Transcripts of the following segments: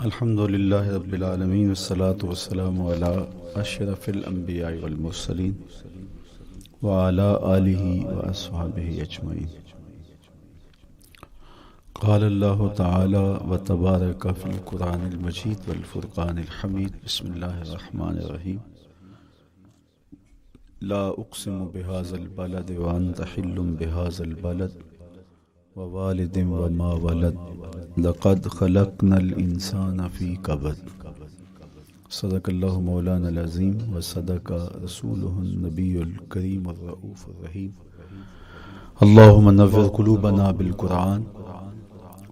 الحمد لله رب العالمين والصلاة والسلام على أشرف الأنبياء والمرسلين وعلى آله وأصحابه أجمعين. قال الله تعالى وتبارك في القرآن المجيد والفرقان الحميد. بسم الله الرحمن الرحيم. لا أقسم بهذا البلد وأنت حل بهذا البلد ووالد وما ولد لقد خلقنا الإنسان في كبد. صدق الله مولانا العظيم وصدق رسوله النبي الكريم الرؤوف الرحيم. اللهم نور قلوبنا بالقرآن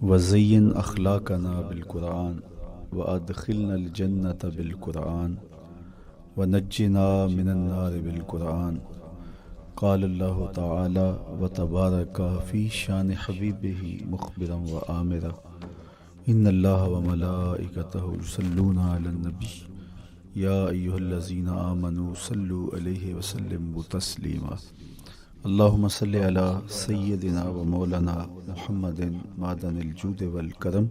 وزين أخلاقنا بالقرآن وأدخلنا الجنة بالقرآن ونجنا من النار بالقرآن. قال الله تعالى وتبارك في شان حبيبه مخبرا وآمرا إن الله وملائكته يصلون على النبي يا أيها الذين آمنوا صلوا عليه وسلموا تسليما. اللهم صل على سيدنا ومولانا محمد معدن الجود والكرم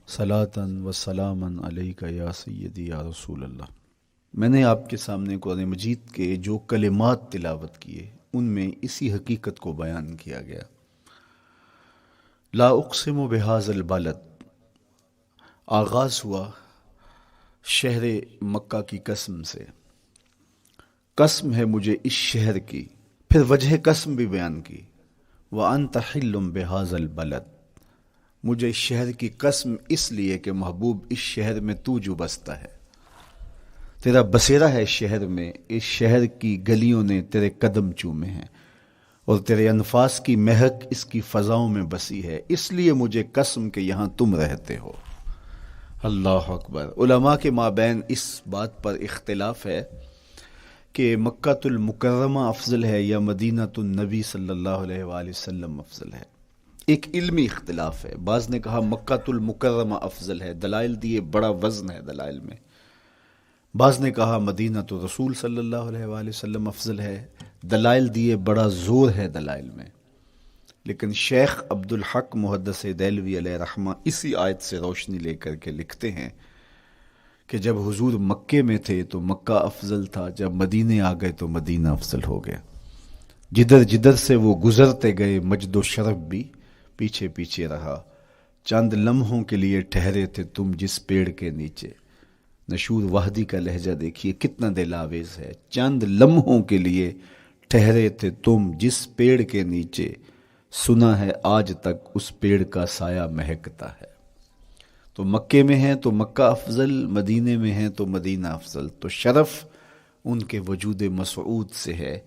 صلاة وسلاما عليك يا سيدي يا رسول اللہ. میں نے آپ کے سامنے قرآن مجید کے جو کلمات تلاوت کیے ان میں اسی حقیقت کو بیان کیا گیا. لا اقسم بهذا البلد، آغاز ہوا شہر مکہ کی قسم سے. قسم ہے مجھے اس شہر کی، پھر وجہ قسم بھی بیان کی. وَأَنْتَ حِلٌّ بِهَذَا الْبَلَدِ، مجھے اس شہر کی قسم اس لیے کہ محبوب اس شہر میں تو جو بستا ہے، تیرا بسیرا ہے شہر میں، اس شہر کی گلیوں نے تیرے قدم چومے ہیں اور تیرے انفاس کی مہک اس کی فضاؤں میں بسی ہے، اس لیے مجھے قسم کہ یہاں تم رہتے ہو. اللہ اکبر. علماء کے مابین اس بات پر اختلاف ہے کہ مکہ المکرمہ افضل ہے یا مدینہ النبی صلی اللہ علیہ وآلہ وسلم افضل ہے. ایک علمی اختلاف ہے. بعض نے کہا مکہ المکرمہ افضل ہے، دلائل دیے، بڑا وزن ہے دلائل میں. بعض نے کہا مدینہ تو رسول صلی اللہ علیہ وآلہ وسلم افضل ہے، دلائل دیے، بڑا زور ہے دلائل میں. لیکن شیخ عبد الحق محدث دہلوی علیہ رحمہ اسی آیت سے روشنی لے کر کے لکھتے ہیں کہ جب حضور مکے میں تھے تو مکہ افضل تھا، جب مدینے آ گئے تو مدینہ افضل ہو گیا. جدھر جدھر سے وہ گزرتے گئے مجد و شرف بھی پیچھے پیچھے رہا. چند لمحوں کے لیے ٹھہرے تھے تم جس پیڑ کے نیچے. نشور وحدی کا لہجہ دیکھیے کتنا دل آویز ہے. چند لمحوں کے لیے ٹھہرے تھے تم جس پیڑ کے نیچے، سنا ہے آج تک اس پیڑ کا سایہ مہکتا ہے. تو مکے میں ہیں تو مکہ افضل، مدینے میں ہیں تو مدینہ افضل. تو شرف ان کے وجود مسعود سے ہے.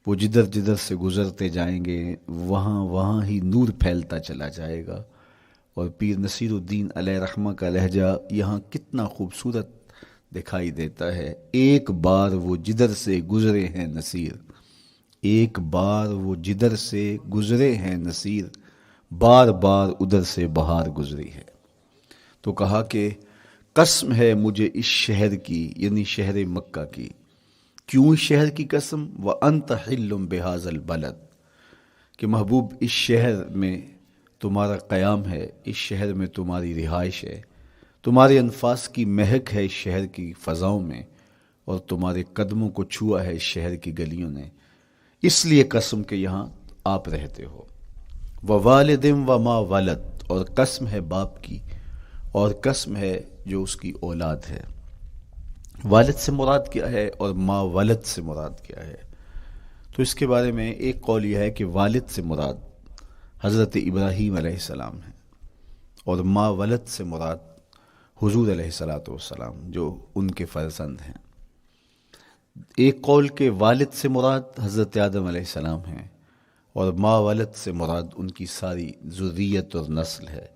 وہ جدھر جدھر سے گزرتے جائیں گے وہاں وہاں ہی نور پھیلتا چلا جائے گا. اور پیر نصیر الدین علیہ رحمہ کا لہجہ یہاں کتنا خوبصورت دکھائی دیتا ہے. ایک بار وہ جدھر سے گزرے ہیں نصیر، ایک بار وہ جدھر سے گزرے ہیں نصیر، بار بار ادھر سے بہار گزری ہے. تو کہا کہ قسم ہے مجھے اس شہر کی، یعنی شہر مکہ کی. کیوں شہر کی قسم؟ وَأَنْتَ حِلٌّ بِهَذَا الْبَلَدِ، کہ محبوب اس شہر میں تمہارا قیام ہے، اس شہر میں تمہاری رہائش ہے، تمہارے انفاس کی مہک ہے اس شہر کی فضاؤں میں، اور تمہارے قدموں کو چھوا ہے اس شہر کی گلیوں نے، اس لیے قسم کہ یہاں آپ رہتے ہو. وَوَالِدٍ وَمَا وَلَدَ، اور قسم ہے باپ کی، اور قسم ہے جو اس کی اولاد ہے. والد سے مراد کیا ہے اور ما ولد سے مراد کیا ہے؟ تو اس کے بارے میں ایک قول یہ ہے کہ والد سے مراد حضرت ابراہیم علیہ السلام ہے، اور ما ولد سے مراد حضور علیہ السلام جو ان کے فرزند ہیں. ایک قول کے والد سے مراد حضرت آدم علیہ السلام ہیں، اور ما ولد سے مراد ان کی ساری ذریت اور نسل ہے.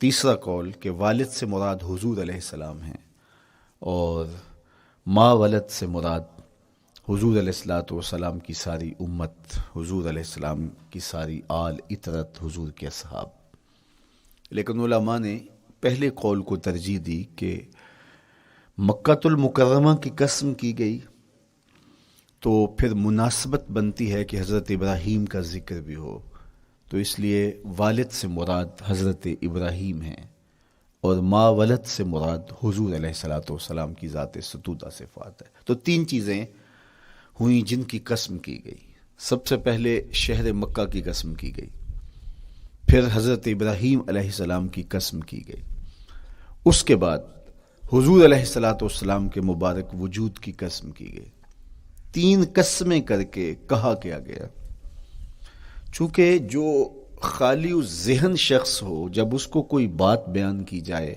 تیسرا قول کہ والد سے مراد حضور علیہ السلام ہیں، اور ما ولد سے مراد حضور علیہ السلام کی ساری امت، حضور علیہ السلام کی ساری آل اطرت، حضور کے اصحاب. لیکن علماء نے پہلے قول کو ترجیح دی کہ مکہ المکرمہ کی قسم کی گئی تو پھر مناسبت بنتی ہے کہ حضرت ابراہیم کا ذکر بھی ہو، تو اس لیے والد سے مراد حضرت ابراہیم ہیں، اور ما ولد سے مراد حضور علیہ الصلوۃ والسلام کی ذات ستودہ صفات ہے۔ تو تین چیزیں ہوئیں جن کی قسم کی گئی۔ سب سے پہلے شہر مکہ کی قسم کی گئی، پھر حضرت ابراہیم علیہ السلام کی قسم کی گئی، اس کے بعد حضور علیہ الصلوۃ والسلام کے مبارک وجود کی قسم کی گئی۔ تین قسمیں کر کے کہا کیا گیا، چونکہ جو خالی ذہن شخص ہو، جب اس کو کوئی بات بیان کی جائے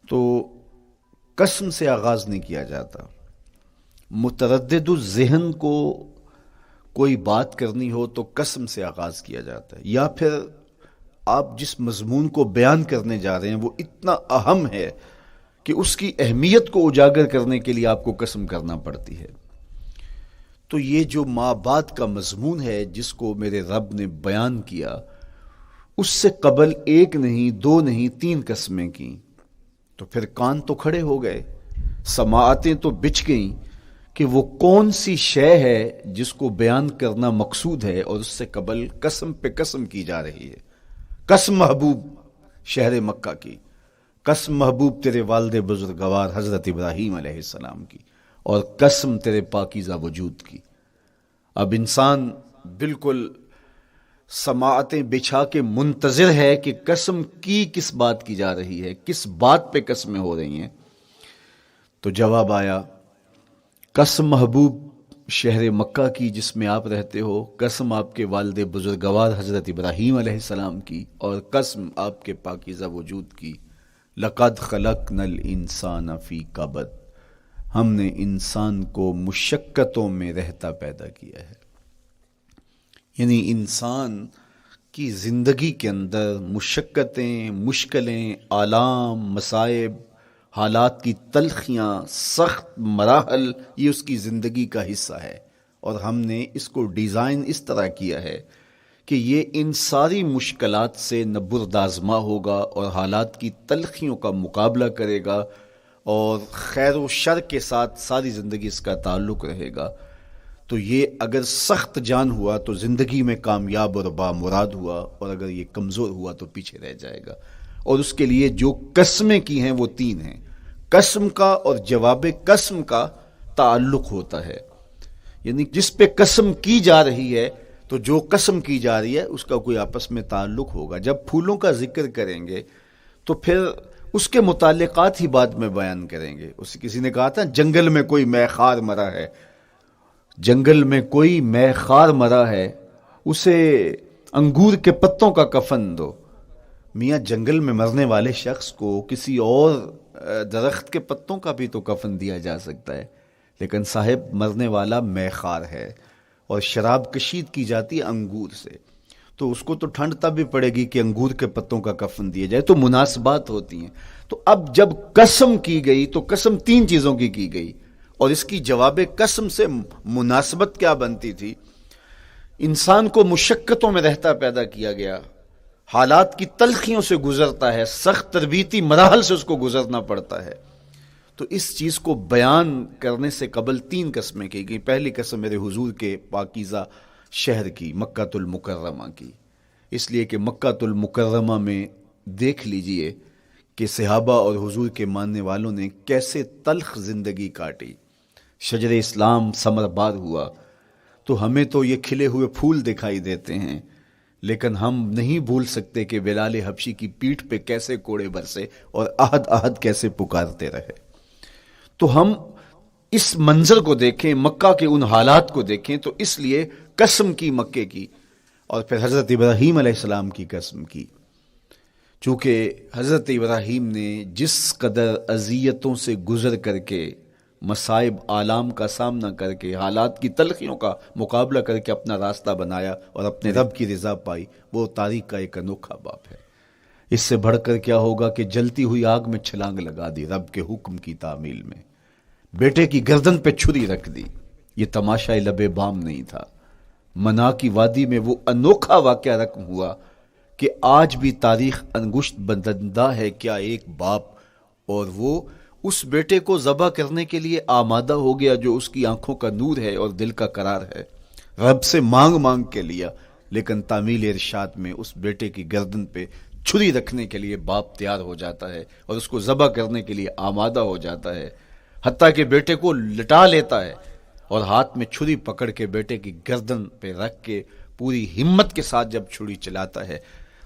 تو قسم سے آغاز نہیں کیا جاتا۔ متردد الذہن کو کوئی بات کرنی ہو تو قسم سے آغاز کیا جاتا ہے، یا پھر آپ جس مضمون کو بیان کرنے جا رہے ہیں وہ اتنا اہم ہے کہ اس کی اہمیت کو اجاگر کرنے کے لیے آپ کو قسم کرنا پڑتی ہے۔ تو یہ جو ما بعد کا مضمون ہے جس کو میرے رب نے بیان کیا، اس سے قبل ایک نہیں، دو نہیں، تین قسمیں کی، تو پھر کان تو کھڑے ہو گئے، سماعتیں تو بچھ گئیں کہ وہ کون سی شے ہے جس کو بیان کرنا مقصود ہے، اور اس سے قبل قسم پہ قسم کی جا رہی ہے۔ قسم محبوب شہر مکہ کی، قسم محبوب تیرے والد بزرگوار حضرت ابراہیم علیہ السلام کی، اور قسم تیرے پاکیزہ وجود کی۔ اب انسان بالکل سماعتیں بچھا کے منتظر ہے کہ قسم کی کس بات کی جا رہی ہے، کس بات پہ قسمیں ہو رہی ہیں۔ تو جواب آیا، قسم محبوب شہر مکہ کی جس میں آپ رہتے ہو، قسم آپ کے والد بزرگوار حضرت ابراہیم علیہ السلام کی، اور قسم آپ کے پاکیزہ وجود کی۔ لقد خلقنا الانسان فی کبد، ہم نے انسان کو مشقتوں میں رہتا پیدا کیا ہے۔ یعنی انسان کی زندگی کے اندر مشقتیں، مشکلیں، آلام، مصائب، حالات کی تلخیاں، سخت مراحل، یہ اس کی زندگی کا حصہ ہے، اور ہم نے اس کو ڈیزائن اس طرح کیا ہے کہ یہ ان ساری مشکلات سے نہ بردآزما ہوگا اور حالات کی تلخیوں کا مقابلہ کرے گا، اور خیر و شر کے ساتھ ساری زندگی اس کا تعلق رہے گا۔ تو یہ اگر سخت جان ہوا تو زندگی میں کامیاب اور بامراد ہوا، اور اگر یہ کمزور ہوا تو پیچھے رہ جائے گا۔ اور اس کے لیے جو قسمیں کی ہیں وہ تین ہیں۔ قسم کا اور جواب قسم کا تعلق ہوتا ہے، یعنی جس پہ قسم کی جا رہی ہے تو جو قسم کی جا رہی ہے اس کا کوئی آپس میں تعلق ہوگا۔ جب پھولوں کا ذکر کریں گے تو پھر اس کے متعلقات ہی بعد میں بیان کریں گے۔ اس کسی نے کہا تھا جنگل میں کوئی مے خار مرا ہے، جنگل میں کوئی مے خار مرا ہے، اسے انگور کے پتوں کا کفن دو۔ میاں جنگل میں مرنے والے شخص کو کسی اور درخت کے پتوں کا بھی تو کفن دیا جا سکتا ہے، لیکن صاحب مرنے والا مے خار ہے، اور شراب کشید کی جاتی ہے انگور سے، تو اس کو تو ٹھنڈ تب بھی پڑے گی کہ انگور کے پتوں کا کفن دیا جائے۔ تو مناسبات ہوتی ہیں۔ تو اب جب قسم کی گئی تو قسم تین چیزوں کی گئی، اور اس کی جواب قسم سے مناسبت کیا بنتی تھی؟ انسان کو مشقتوں میں رہتا پیدا کیا گیا، حالات کی تلخیوں سے گزرتا ہے، سخت تربیتی مراحل سے اس کو گزرنا پڑتا ہے۔ تو اس چیز کو بیان کرنے سے قبل تین قسمیں کی گئی۔ پہلی قسم میرے حضور کے پاکیزہ شہر کی، مکہ المکرمہ کی، اس لیے کہ مکہ المکرمہ میں دیکھ لیجئے کہ صحابہ اور حضور کے ماننے والوں نے کیسے تلخ زندگی کاٹی۔ شجر اسلام ثمر بار ہوا تو ہمیں تو یہ کھلے ہوئے پھول دکھائی دیتے ہیں، لیکن ہم نہیں بھول سکتے کہ بلال حبشی کی پیٹھ پہ کیسے کوڑے برسے اور احد احد کیسے پکارتے رہے۔ تو ہم اس منظر کو دیکھیں، مکہ کے ان حالات کو دیکھیں، تو اس لیے قسم کی مکے کی، اور پھر حضرت ابراہیم علیہ السلام کی قسم کی، چونکہ حضرت ابراہیم نے جس قدر اذیتوں سے گزر کر کے، مصائب آلام کا سامنا کر کے، حالات کی تلخیوں کا مقابلہ کر کے اپنا راستہ بنایا اور اپنے رب کی رضا پائی، وہ تاریخ کا ایک انوکھا باپ ہے۔ اس سے بڑھ کر کیا ہوگا کہ جلتی ہوئی آگ میں چھلانگ لگا دی رب کے حکم کی تعمیل میں، بیٹے کی گردن پہ چھری رکھ دی۔ یہ تماشا لب بام نہیں تھا، منا کی وادی میں وہ انوکھا واقعہ رقم ہوا کہ آج بھی تاریخ انگشت بدندہ ہے کیا ایک باپ، اور وہ اس بیٹے کو ذبح کرنے کے لیے آمادہ ہو گیا جو اس کی آنکھوں کا نور ہے اور دل کا قرار ہے، رب سے مانگ کے لیا، لیکن تعمیل ارشاد میں اس بیٹے کی گردن پہ چھری رکھنے کے لیے باپ تیار ہو جاتا ہے اور اس کو ذبح کرنے کے لیے آمادہ ہو جاتا ہے، حتیٰ کہ بیٹے کو لٹا لیتا ہے اور ہاتھ میں چھری پکڑ کے بیٹے کی گردن پہ رکھ کے پوری ہمت کے ساتھ جب چھری چلاتا ہے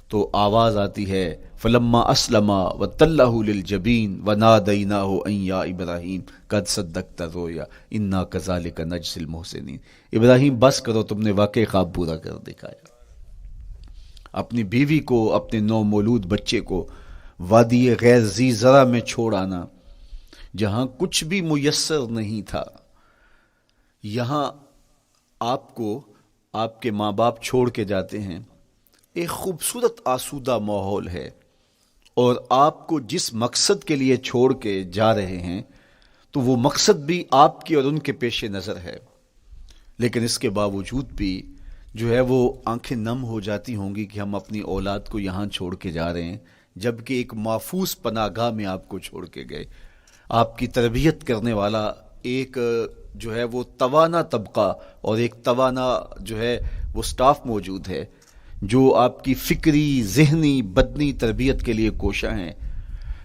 تو آواز آتی ہے فلما اسلما وتلہ للجبین ونادیناہ ان یا ابراہیم قد صدقت الرؤیا انا کذالک نجزی المحسنین۔ ابراہیم بس کرو، تم نے واقعی خواب پورا کر دکھایا۔ اپنی بیوی کو، اپنے نو مولود بچے کو وادی غیر ذی زرع میں چھوڑ آنا، جہاں کچھ بھی میسر نہیں تھا، یہاں آپ کو آپ کے ماں باپ چھوڑ کے جاتے ہیں، ایک خوبصورت آسودہ ماحول ہے، اور آپ کو جس مقصد کے لیے چھوڑ کے جا رہے ہیں تو وہ مقصد بھی آپ کی اور ان کے پیش نظر ہے، لیکن اس کے باوجود بھی جو ہے وہ آنکھیں نم ہو جاتی ہوں گی کہ ہم اپنی اولاد کو یہاں چھوڑ کے جا رہے ہیں، جبکہ ایک محفوظ پناہ گاہ میں آپ کو چھوڑ کے گئے۔ آپ کی تربیت کرنے والا ایک جو ہے وہ توانا طبقہ اور ایک توانا جو ہے وہ سٹاف موجود ہے جو آپ کی فکری، ذہنی، بدنی تربیت کے لیے کوشاں ہیں،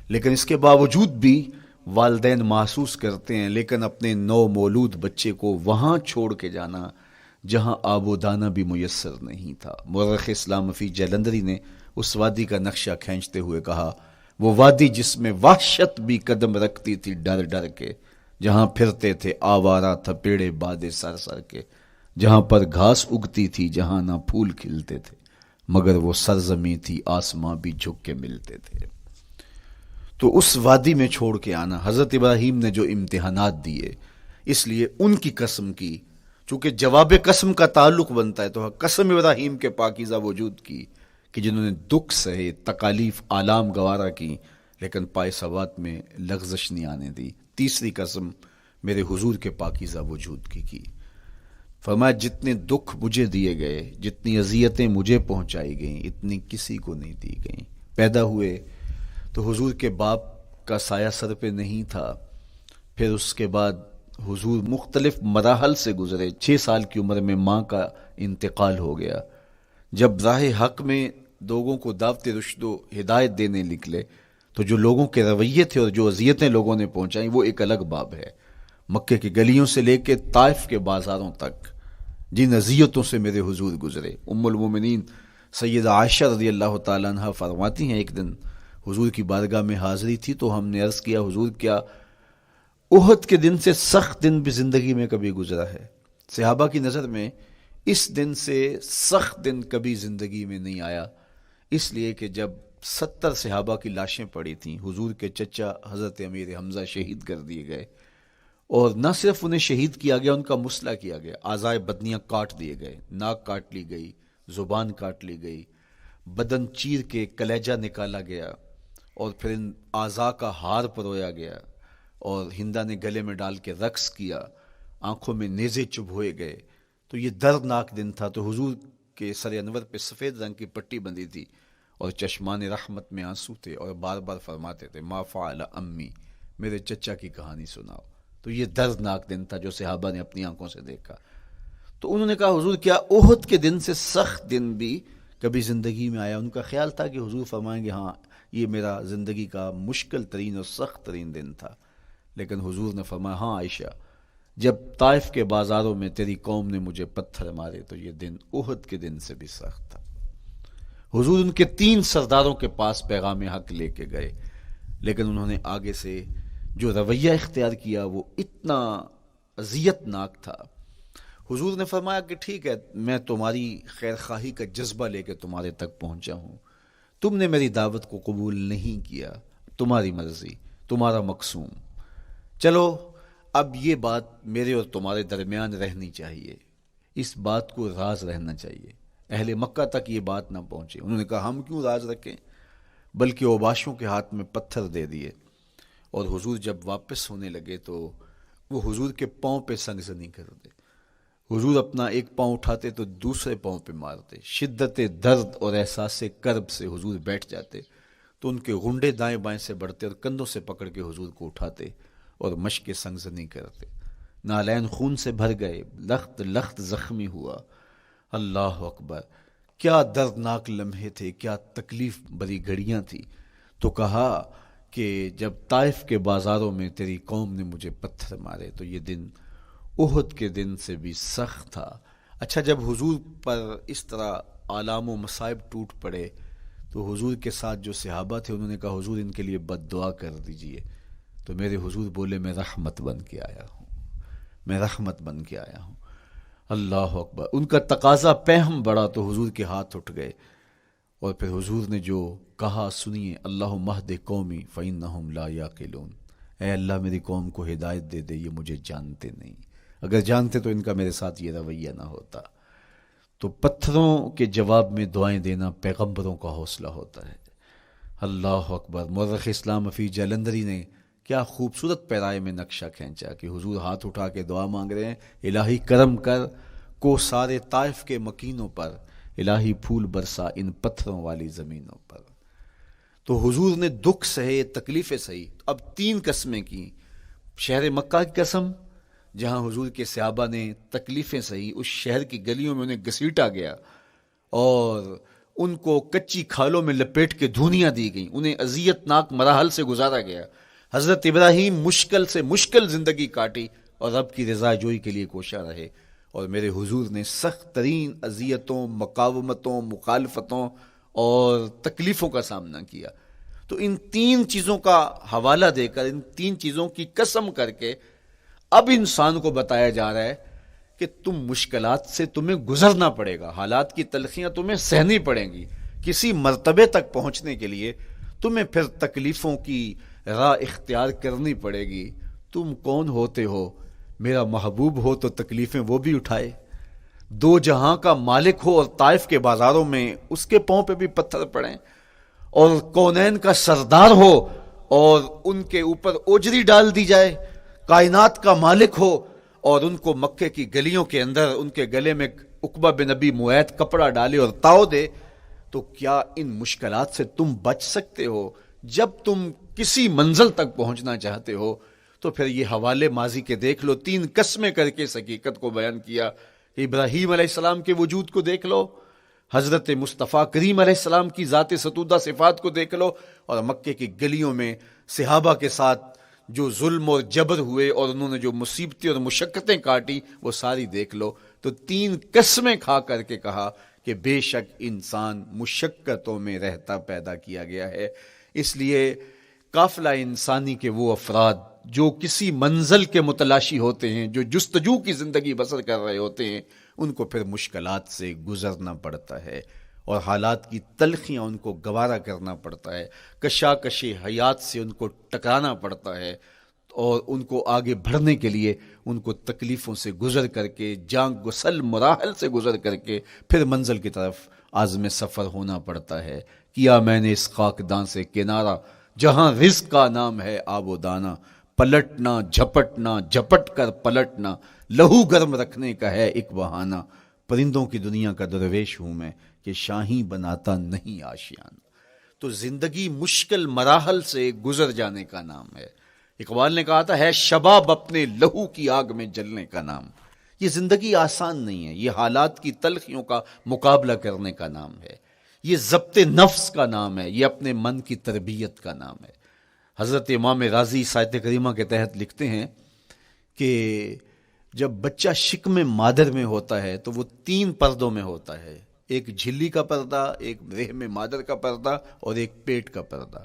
لیکن اس کے باوجود بھی والدین محسوس کرتے ہیں لیکن اپنے نو مولود بچے کو وہاں چھوڑ کے جانا جہاں آب و دانہ بھی میسر نہیں تھا۔ مورخ اسلام مفید جلندری نے اس وادی کا نقشہ کھینچتے ہوئے کہا، وہ وادی جس میں وحشت بھی قدم رکھتی تھی ڈر ڈر کے، جہاں پھرتے تھے آوارہ تھپیڑے بادے سر سر کے، جہاں پر گھاس اگتی تھی، جہاں نہ پھول کھلتے تھے، مگر وہ سرزمیں تھی آسماں بھی جھک کے ملتے تھے۔ تو اس وادی میں چھوڑ کے آنا، حضرت ابراہیم نے جو امتحانات دیے، اس لیے ان کی قسم کی، چونکہ جواب قسم کا تعلق بنتا ہے تو قسم ابراہیم کے پاکیزہ وجود کی کہ جنہوں نے دکھ سہے، تکالیف آلام گوارا کی، لیکن پائے ثبات میں لغزش نہیں آنے دی۔ تیسری قسم میرے حضور کے پاکیزہ وجود کی فرمایا جتنے دکھ مجھے دیے گئے، جتنی اذیتیں مجھے پہنچائی گئیں، اتنی کسی کو نہیں دی گئیں۔ پیدا ہوئے تو حضور کے باپ کا سایہ سر پہ نہیں تھا، پھر اس کے بعد حضور مختلف مراحل سے گزرے۔ 6 سال کی عمر میں ماں کا انتقال ہو گیا۔ جب راہ حق میں لوگوں کو دعوت رشد و ہدایت دینے نکلے تو جو لوگوں کے رویے تھے اور جو اذیتیں لوگوں نے پہنچائیں وہ ایک الگ باب ہے۔ مکے کی گلیوں سے لے کے طائف کے بازاروں تک جن اذیتوں سے میرے حضور گزرے، ام المومنین سیدہ عائشہ رضی اللہ تعالیٰ عنہ فرماتی ہیں ایک دن حضور کی بارگاہ میں حاضری تھی تو ہم نے عرض کیا حضور کیا احد کے دن سے سخت دن بھی زندگی میں کبھی گزرا ہے؟ صحابہ کی نظر میں اس دن سے سخت دن کبھی زندگی میں نہیں آیا، اس لیے کہ جب 70 صحابہ کی لاشیں پڑی تھیں، حضور کے چچا حضرت امیر حمزہ شہید کر دیے گئے، اور نہ صرف انہیں شہید کیا گیا، ان کا مسئلہ کیا گیا، اعضائے بدنیاں کاٹ دیے گئے، ناک کاٹ لی گئی، زبان کاٹ لی گئی، بدن چیر کے کلیجہ نکالا گیا، اور پھر ان اعضاء کا ہار پرویا گیا، اور ہندا نے گلے میں ڈال کے رقص کیا، آنکھوں میں نیزے چبھوئے گئے۔ تو یہ دردناک دن تھا۔ تو حضور کے سر انور پہ سفید رنگ کی پٹی بندھی تھی اور چشمان رحمت میں آنسو تھے، اور بار بار فرماتے تھے ما فعل امی، میرے چچا کی کہانی سناؤ۔ تو یہ دردناک دن تھا جو صحابہ نے اپنی آنکھوں سے دیکھا۔ تو انہوں نے کہا حضور کیا احد کے دن سے سخت دن بھی کبھی زندگی میں آیا؟ ان کا خیال تھا کہ حضور فرمائیں گے ہاں یہ میرا زندگی کا مشکل ترین اور سخت ترین دن تھا، لیکن حضور نے فرمایا ہاں عائشہ، جب طائف کے بازاروں میں تیری قوم نے مجھے پتھر مارے تو یہ دن احد کے دن سے بھی سخت تھا۔ حضور ان کے 3 سرداروں کے پاس پیغام حق لے کے گئے، لیکن انہوں نے آگے سے جو رویہ اختیار کیا وہ اتنا اذیت ناک تھا۔ حضور نے فرمایا کہ ٹھیک ہے، میں تمہاری خیر خواہی کا جذبہ لے کے تمہارے تک پہنچا ہوں، تم نے میری دعوت کو قبول نہیں کیا، تمہاری مرضی، تمہارا مقسوم، چلو اب یہ بات میرے اور تمہارے درمیان رہنی چاہیے، اس بات کو راز رہنا چاہیے، اہل مکہ تک یہ بات نہ پہنچے۔ انہوں نے کہا ہم کیوں راز رکھیں، بلکہ اوباشوں کے ہاتھ میں پتھر دے دیے، اور حضور جب واپس ہونے لگے تو وہ حضور کے پاؤں پہ سنگزنی کرتے، حضور اپنا ایک پاؤں اٹھاتے تو دوسرے پاؤں پہ مارتے، شدت درد اور احساس کرب سے حضور بیٹھ جاتے تو ان کے غنڈے دائیں بائیں سے بڑھتے اور کندھوں سے پکڑ کے حضور کو اٹھاتے اور مشق سنگزنی کرتے۔ نالین خون سے بھر گئے، لخت لخت زخمی ہوا۔ اللہ اکبر، کیا دردناک لمحے تھے، کیا تکلیف بری گھڑیاں تھی. تو کہا کہ جب طائف کے بازاروں میں تیری قوم نے مجھے پتھر مارے تو یہ دن احد کے دن سے بھی سخت تھا. اچھا، جب حضور پر اس طرح آلام و مصائب ٹوٹ پڑے تو حضور کے ساتھ جو صحابہ تھے انہوں نے کہا حضور ان کے لیے بد دعا کر دیجئے. تو میرے حضور بولے میں رحمت بن کے آیا ہوں، میں رحمت بن کے آیا ہوں. اللہ اکبر. ان کا تقاضا پہم بڑا تو حضور کے ہاتھ اٹھ گئے، اور پھر حضور نے جو کہا سنیے، اللہم اہد قومی فإنہم لا یعقلون. اے اللہ میری قوم کو ہدایت دے دے، یہ مجھے جانتے نہیں، اگر جانتے تو ان کا میرے ساتھ یہ رویہ نہ ہوتا. تو پتھروں کے جواب میں دعائیں دینا پیغمبروں کا حوصلہ ہوتا ہے. اللہ اکبر. مورخ اسلام فی جلندری نے کیا خوبصورت پیرائے میں نقشہ کھینچا کہ حضور ہاتھ اٹھا کے دعا مانگ رہے ہیں، الہی کرم کر کو سارے طائف کے مکینوں پر، الہی پھول برسا ان پتھروں والی زمینوں پر. تو حضور نے دکھ سہے، تکلیفیں سہی. اب 3 قسمیں کی. شہر مکہ کی قسم جہاں حضور کے صحابہ نے تکلیفیں سہی، اس شہر کی گلیوں میں انہیں گھسیٹا گیا اور ان کو کچی کھالوں میں لپیٹ کے دھونیاں دی گئیں، انہیں اذیت ناک مراحل سے گزارا گیا. حضرت ابراہیم مشکل سے مشکل زندگی کاٹی اور رب کی رضا جوئی کے لیے کوشاں رہے، اور میرے حضور نے سخت ترین اذیتوں، مقاومتوں، مخالفتوں اور تکلیفوں کا سامنا کیا. تو ان 3 چیزوں کا حوالہ دے کر، ان 3 چیزوں کی قسم کر کے اب انسان کو بتایا جا رہا ہے کہ تم مشکلات سے تمہیں گزرنا پڑے گا، حالات کی تلخیاں تمہیں سہنی پڑیں گی. کسی مرتبے تک پہنچنے کے لیے تمہیں پھر تکلیفوں کی راہ اختیار کرنی پڑے گی. تم کون ہوتے ہو؟ میرا محبوب ہو تو تکلیفیں وہ بھی اٹھائے، 2 جہاں کا مالک ہو اور طائف کے بازاروں میں اس کے پاؤں پہ بھی پتھر پڑیں، اور کونین کا سردار ہو اور ان کے اوپر اوجری ڈال دی جائے، کائنات کا مالک ہو اور ان کو مکے کی گلیوں کے اندر ان کے گلے میں عقبہ بن ابی معیط کپڑا ڈالے اور تاؤ دے. تو کیا ان مشکلات سے تم بچ سکتے ہو؟ جب تم کسی منزل تک پہنچنا چاہتے ہو تو پھر یہ حوالے ماضی کے دیکھ لو. 3 قسمیں کر کے اس حقیقت کو بیان کیا. ابراہیم علیہ السلام کے وجود کو دیکھ لو، حضرت مصطفیٰ کریم علیہ السلام کی ذات ستودہ صفات کو دیکھ لو، اور مکے کی گلیوں میں صحابہ کے ساتھ جو ظلم اور جبر ہوئے اور انہوں نے جو مصیبتیں اور مشقتیں کاٹی وہ ساری دیکھ لو. تو 3 قسمیں کھا کر کے کہا کہ بے شک انسان مشقتوں میں رہتا پیدا کیا گیا ہے. اس لیے قافلہ انسانی کے وہ افراد جو کسی منزل کے متلاشی ہوتے ہیں، جو جستجو کی زندگی بسر کر رہے ہوتے ہیں، ان کو پھر مشکلات سے گزرنا پڑتا ہے اور حالات کی تلخیاں ان کو گوارا کرنا پڑتا ہے، کشاکش حیات سے ان کو ٹکرانا پڑتا ہے، اور ان کو آگے بڑھنے کے لیے ان کو تکلیفوں سے گزر کر کے، جان گسل مراحل سے گزر کر کے پھر منزل کی طرف عازم سفر ہونا پڑتا ہے. کیا میں نے اس خاکدان سے کنارہ جہاں رزق کا نام ہے آب و دانہ، پلٹنا جھپٹنا جھپٹ کر پلٹنا لہو گرم رکھنے کا ہے ایک بہانہ. پرندوں کی دنیا کا درویش ہوں میں کہ شاہی بناتا نہیں آشیانہ. تو زندگی مشکل مراحل سے گزر جانے کا نام ہے. اقبال نے کہا تھا ہے شباب اپنے لہو کی آگ میں جلنے کا نام. یہ زندگی آسان نہیں ہے، یہ حالات کی تلخیوں کا مقابلہ کرنے کا نام ہے، یہ ضبط نفس کا نام ہے، یہ اپنے من کی تربیت کا نام ہے. حضرت امام راضی سایت کریمہ کے تحت لکھتے ہیں کہ جب بچہ شکم مادر میں ہوتا ہے تو وہ 3 پردوں میں ہوتا ہے، ایک جھلی کا پردہ، ایک رحم مادر کا پردہ اور ایک پیٹ کا پردہ.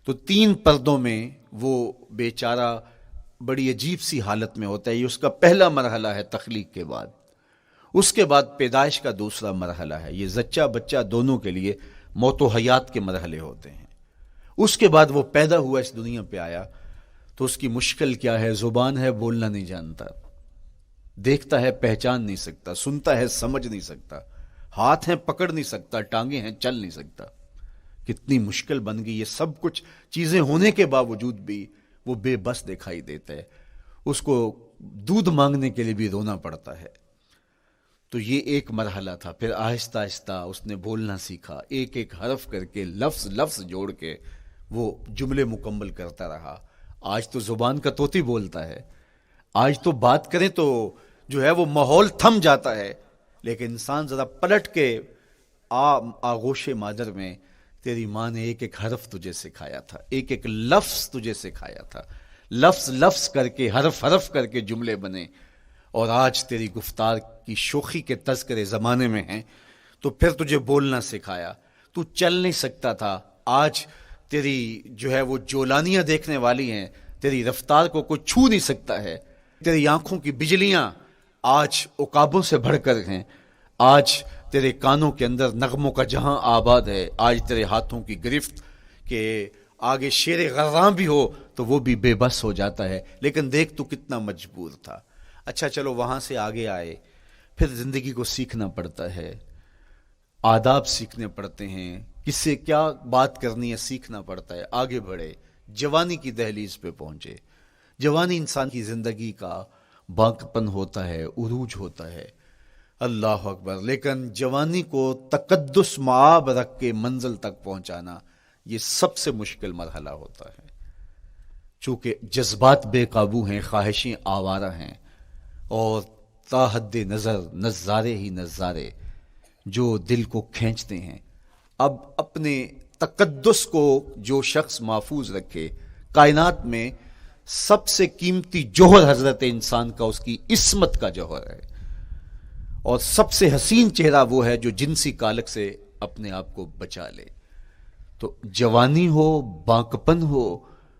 تو 3 پردوں میں وہ بیچارہ بڑی عجیب سی حالت میں ہوتا ہے. یہ اس کا پہلا مرحلہ ہے تخلیق کے بعد. اس کے بعد پیدائش کا دوسرا مرحلہ ہے. یہ زچہ بچہ دونوں کے لیے موت و حیات کے مرحلے ہوتے ہیں. اس کے بعد وہ پیدا ہوا، اس دنیا پہ آیا تو اس کی مشکل کیا ہے؟ زبان ہے، بولنا نہیں جانتا، دیکھتا ہے پہچان نہیں سکتا، سنتا ہے سمجھ نہیں سکتا، ہاتھ ہیں پکڑ نہیں سکتا، ٹانگیں ہیں چل نہیں سکتا. کتنی مشکل بن گئی. یہ سب کچھ چیزیں ہونے کے باوجود بھی وہ بے بس دکھائی دیتا ہے. اس کو دودھ مانگنے کے لیے بھی رونا پڑتا ہے. تو یہ ایک مرحلہ تھا. پھر آہستہ آہستہ اس نے بولنا سیکھا، ایک ایک حرف کر کے لفظ جوڑ کے وہ جملے مکمل کرتا رہا. آج تو زبان کا طوطی بولتا ہے، آج تو بات کریں تو جو ہے وہ ماحول تھم جاتا ہے. لیکن انسان ذرا پلٹ کے آغوش مادر میں تیری ماں نے ایک ایک حرف تجھے سکھایا تھا، ایک ایک لفظ تجھے سکھایا تھا، لفظ لفظ کر کے، حرف حرف کر کے جملے بنے، اور آج تیری گفتار کی شوخی کے تذکرے زمانے میں ہیں، تو پھر تجھے بولنا سکھایا، تو چل نہیں سکتا تھا، آج تیری جو ہے وہ جولانیاں دیکھنے والی ہیں، تیری رفتار کو کوئی چھو نہیں سکتا ہے، تیری آنکھوں کی بجلیاں آج عقابوں سے بڑھ کر ہیں، آج تیرے کانوں کے اندر نغموں کا جہاں آباد ہے، آج تیرے ہاتھوں کی گرفت کہ آگے شیر غراں بھی ہو تو وہ بھی بے بس ہو جاتا ہے، لیکن دیکھ تو کتنا مجبور تھا۔ اچھا چلو وہاں سے آگے آئے، پھر زندگی کو سیکھنا پڑتا ہے، آداب سیکھنے پڑتے ہیں، کس سے کیا بات کرنی ہے سیکھنا پڑتا ہے، آگے بڑھے، جوانی کی دہلیز پہ پہنچے۔ جوانی انسان کی زندگی کا باقپن ہوتا ہے، عروج ہوتا ہے، اللہ اکبر، لیکن جوانی کو تقدس معاب رکھ کے منزل تک پہنچانا یہ سب سے مشکل مرحلہ ہوتا ہے، چونکہ جذبات بے قابو ہیں، خواہشیں آوارہ ہیں، اور تا حد نظر نظارے ہی نظارے جو دل کو کھینچتے ہیں۔ اب اپنے تقدس کو جو شخص محفوظ رکھے، کائنات میں سب سے قیمتی جوہر حضرت انسان کا اس کی عصمت کا جوہر ہے، اور سب سے حسین چہرہ وہ ہے جو جنسی کالک سے اپنے آپ کو بچا لے۔ تو جوانی ہو، باقپن ہو،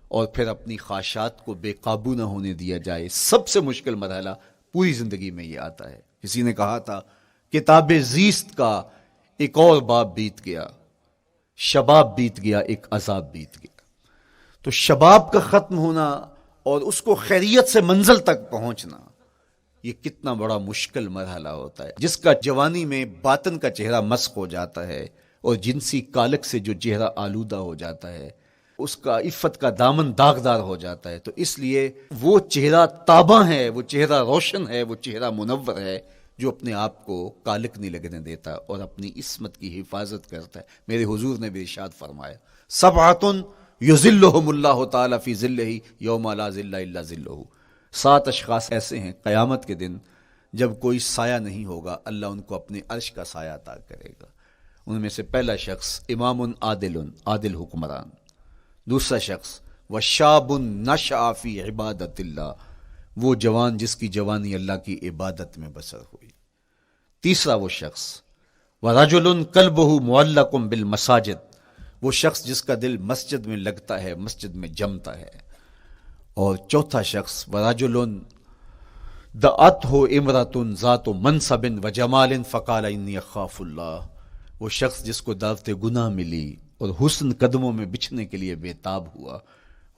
اور پھر اپنی خواہشات کو بے قابو نہ ہونے دیا جائے، سب سے مشکل مرحلہ پوری زندگی میں یہ آتا ہے۔ کسی نے کہا تھا کتاب زیست کا ایک اور باب بیت گیا، شباب بیت گیا، ایک عذاب بیت گیا۔ تو شباب کا ختم ہونا اور اس کو خیریت سے منزل تک پہنچنا، یہ کتنا بڑا مشکل مرحلہ ہوتا ہے، جس کا جوانی میں باطن کا چہرہ مسخ ہو جاتا ہے اور جنسی کالک سے جو چہرہ آلودہ ہو جاتا ہے، اس کا عفت کا دامن داغدار ہو جاتا ہے۔ تو اس لیے وہ چہرہ تاباں ہے، وہ چہرہ روشن ہے، وہ چہرہ منور ہے جو اپنے آپ کو کالک نہیں لگنے دیتا اور اپنی عصمت کی حفاظت کرتا ہے۔ میرے حضور نے بھی ارشاد فرمایا، سبعۃ یظلھم اللہ تعالی فی ظلہ یوم لا ظل الا ظلہ، 7 اشخاص ایسے ہیں قیامت کے دن جب کوئی سایہ نہیں ہوگا، اللہ ان کو اپنے عرش کا سایہ عطا کرے گا۔ ان میں سے پہلا شخص امام عادل حکمران، دوسرا شخص وشاب نشأ فی عبادت اللہ، وہ جوان جس کی جوانی اللہ کی عبادت میں بسر ہوئی، تیسرا وہ شخص ورجل قلبہ معلق بالمساجد، وہ شخص جس کا دل مسجد میں لگتا ہے، مسجد میں جمتا ہے، اور چوتھا شخص ورجل دعتہ امرأۃ ذات منصب وجمال فقال انی اخاف اللہ، وہ شخص جس کو دعوت گناہ ملی اور حسن قدموں میں بچھنے کے لیے بےتاب ہوا،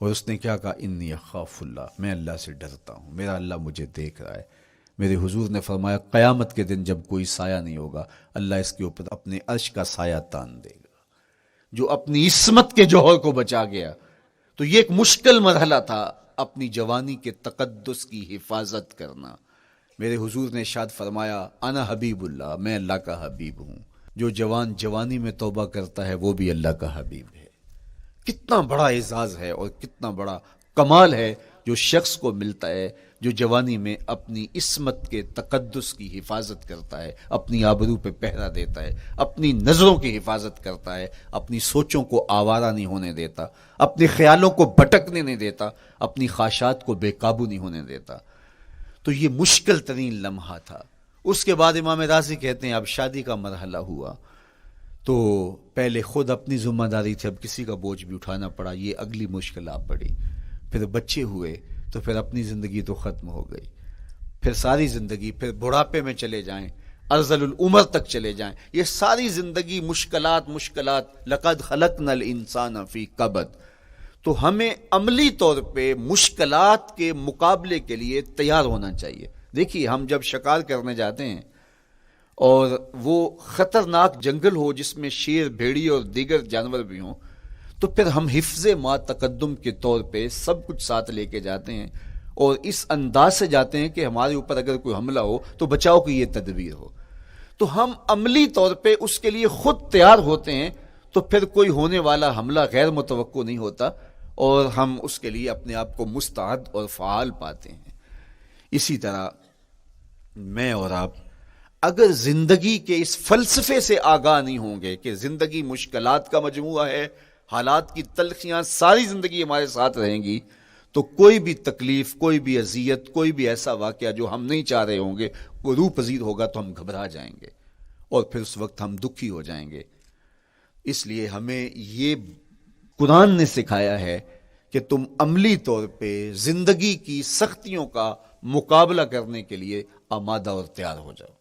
اور اس نے کیا کہا، انی اخاف اللہ، میں اللہ سے ڈرتا ہوں، میرا اللہ مجھے دیکھ رہا ہے۔ میرے حضور نے فرمایا قیامت کے دن جب کوئی سایہ نہیں ہوگا، اللہ اس کے اوپر اپنے عرش کا سایہ تان دے گا، جو اپنی عصمت کے جوہر کو بچا گیا۔ تو یہ ایک مشکل مرحلہ تھا، اپنی جوانی کے تقدس کی حفاظت کرنا۔ میرے حضور نے ارشاد فرمایا انا حبیب اللہ، میں اللہ کا حبیب ہوں۔ جو جوان جوانی میں توبہ کرتا ہے وہ بھی اللہ کا حبیب ہے۔ کتنا بڑا اعزاز ہے اور کتنا بڑا کمال ہے جو شخص کو ملتا ہے جو جوانی میں اپنی عصمت کے تقدس کی حفاظت کرتا ہے، اپنی آبرو پہ پہرا دیتا ہے، اپنی نظروں کی حفاظت کرتا ہے، اپنی سوچوں کو آوارہ نہیں ہونے دیتا، اپنے خیالوں کو بھٹکنے نہیں دیتا، اپنی خواہشات کو بے قابو نہیں ہونے دیتا۔ تو یہ مشکل ترین لمحہ تھا۔ اس کے بعد امام راضی کہتے ہیں اب شادی کا مرحلہ ہوا، تو پہلے خود اپنی ذمہ داری تھی، اب کسی کا بوجھ بھی اٹھانا پڑا، یہ اگلی مشکل آ پڑی۔ پھر بچے ہوئے تو پھر اپنی زندگی تو ختم ہو گئی، پھر ساری زندگی، پھر بڑھاپے میں چلے جائیں، ارذل العمر تک چلے جائیں، یہ ساری زندگی مشکلات لقد خلقنا الانسان فی کبد۔ تو ہمیں عملی طور پہ مشکلات کے مقابلے کے لیے تیار ہونا چاہیے۔ دیکھیے ہم جب شکار کرنے جاتے ہیں اور وہ خطرناک جنگل ہو جس میں شیر، بھیڑی اور دیگر جانور بھی ہوں، تو پھر ہم حفظ ما تقدم کے طور پہ سب کچھ ساتھ لے کے جاتے ہیں اور اس انداز سے جاتے ہیں کہ ہمارے اوپر اگر کوئی حملہ ہو تو بچاؤ کی یہ تدبیر ہو۔ تو ہم عملی طور پہ اس کے لیے خود تیار ہوتے ہیں، تو پھر کوئی ہونے والا حملہ غیر متوقع نہیں ہوتا اور ہم اس کے لیے اپنے آپ کو مستعد اور فعال پاتے ہیں۔ اسی طرح میں اور آپ اگر زندگی کے اس فلسفے سے آگاہ نہیں ہوں گے کہ زندگی مشکلات کا مجموعہ ہے، حالات کی تلخیاں ساری زندگی ہمارے ساتھ رہیں گی، تو کوئی بھی تکلیف، کوئی بھی اذیت، کوئی بھی ایسا واقعہ جو ہم نہیں چاہ رہے ہوں گے وہ روح پذیر ہوگا تو ہم گھبرا جائیں گے اور پھر اس وقت ہم دکھی ہو جائیں گے۔ اس لیے ہمیں یہ قرآن نے سکھایا ہے کہ تم عملی طور پہ زندگی کی سختیوں کا مقابلہ کرنے کے لیے آمادہ اور تیار ہو جاؤ۔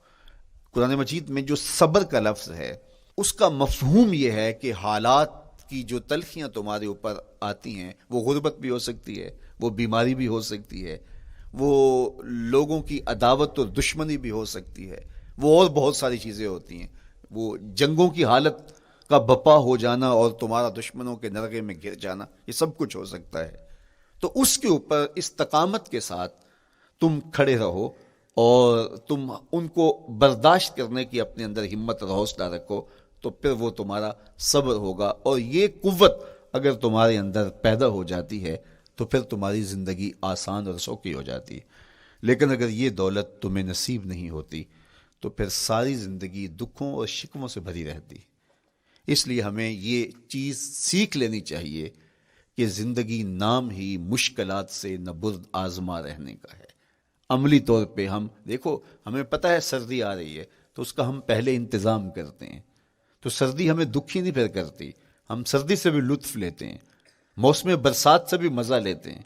قرآن مجید میں جو صبر کا لفظ ہے اس کا مفہوم یہ ہے کہ حالات کی جو تلخیاں تمہارے اوپر آتی ہیں، وہ غربت بھی ہو سکتی ہے، وہ بیماری بھی ہو سکتی ہے، وہ لوگوں کی عداوت اور دشمنی بھی ہو سکتی ہے، وہ اور بہت ساری چیزیں ہوتی ہیں، وہ جنگوں کی حالت کا بپا ہو جانا اور تمہارا دشمنوں کے نرغے میں گر جانا، یہ سب کچھ ہو سکتا ہے۔ تو اس کے اوپر استقامت کے ساتھ تم کھڑے رہو اور تم ان کو برداشت کرنے کی اپنے اندر ہمت اور حوصلہ رکھو، تو پھر وہ تمہارا صبر ہوگا، اور یہ قوت اگر تمہارے اندر پیدا ہو جاتی ہے تو پھر تمہاری زندگی آسان اور سوکھی ہو جاتی ہے۔ لیکن اگر یہ دولت تمہیں نصیب نہیں ہوتی تو پھر ساری زندگی دکھوں اور شکووں سے بھری رہتی۔ اس لیے ہمیں یہ چیز سیکھ لینی چاہیے کہ زندگی نام ہی مشکلات سے نبرد آزما رہنے کا ہے۔ عملی طور پہ ہم دیکھو، ہمیں پتہ ہے سردی آ رہی ہے تو اس کا ہم پہلے انتظام کرتے ہیں، تو سردی ہمیں دکھی نہیں پھر کرتی، ہم سردی سے بھی لطف لیتے ہیں، موسم برسات سے بھی مزہ لیتے ہیں،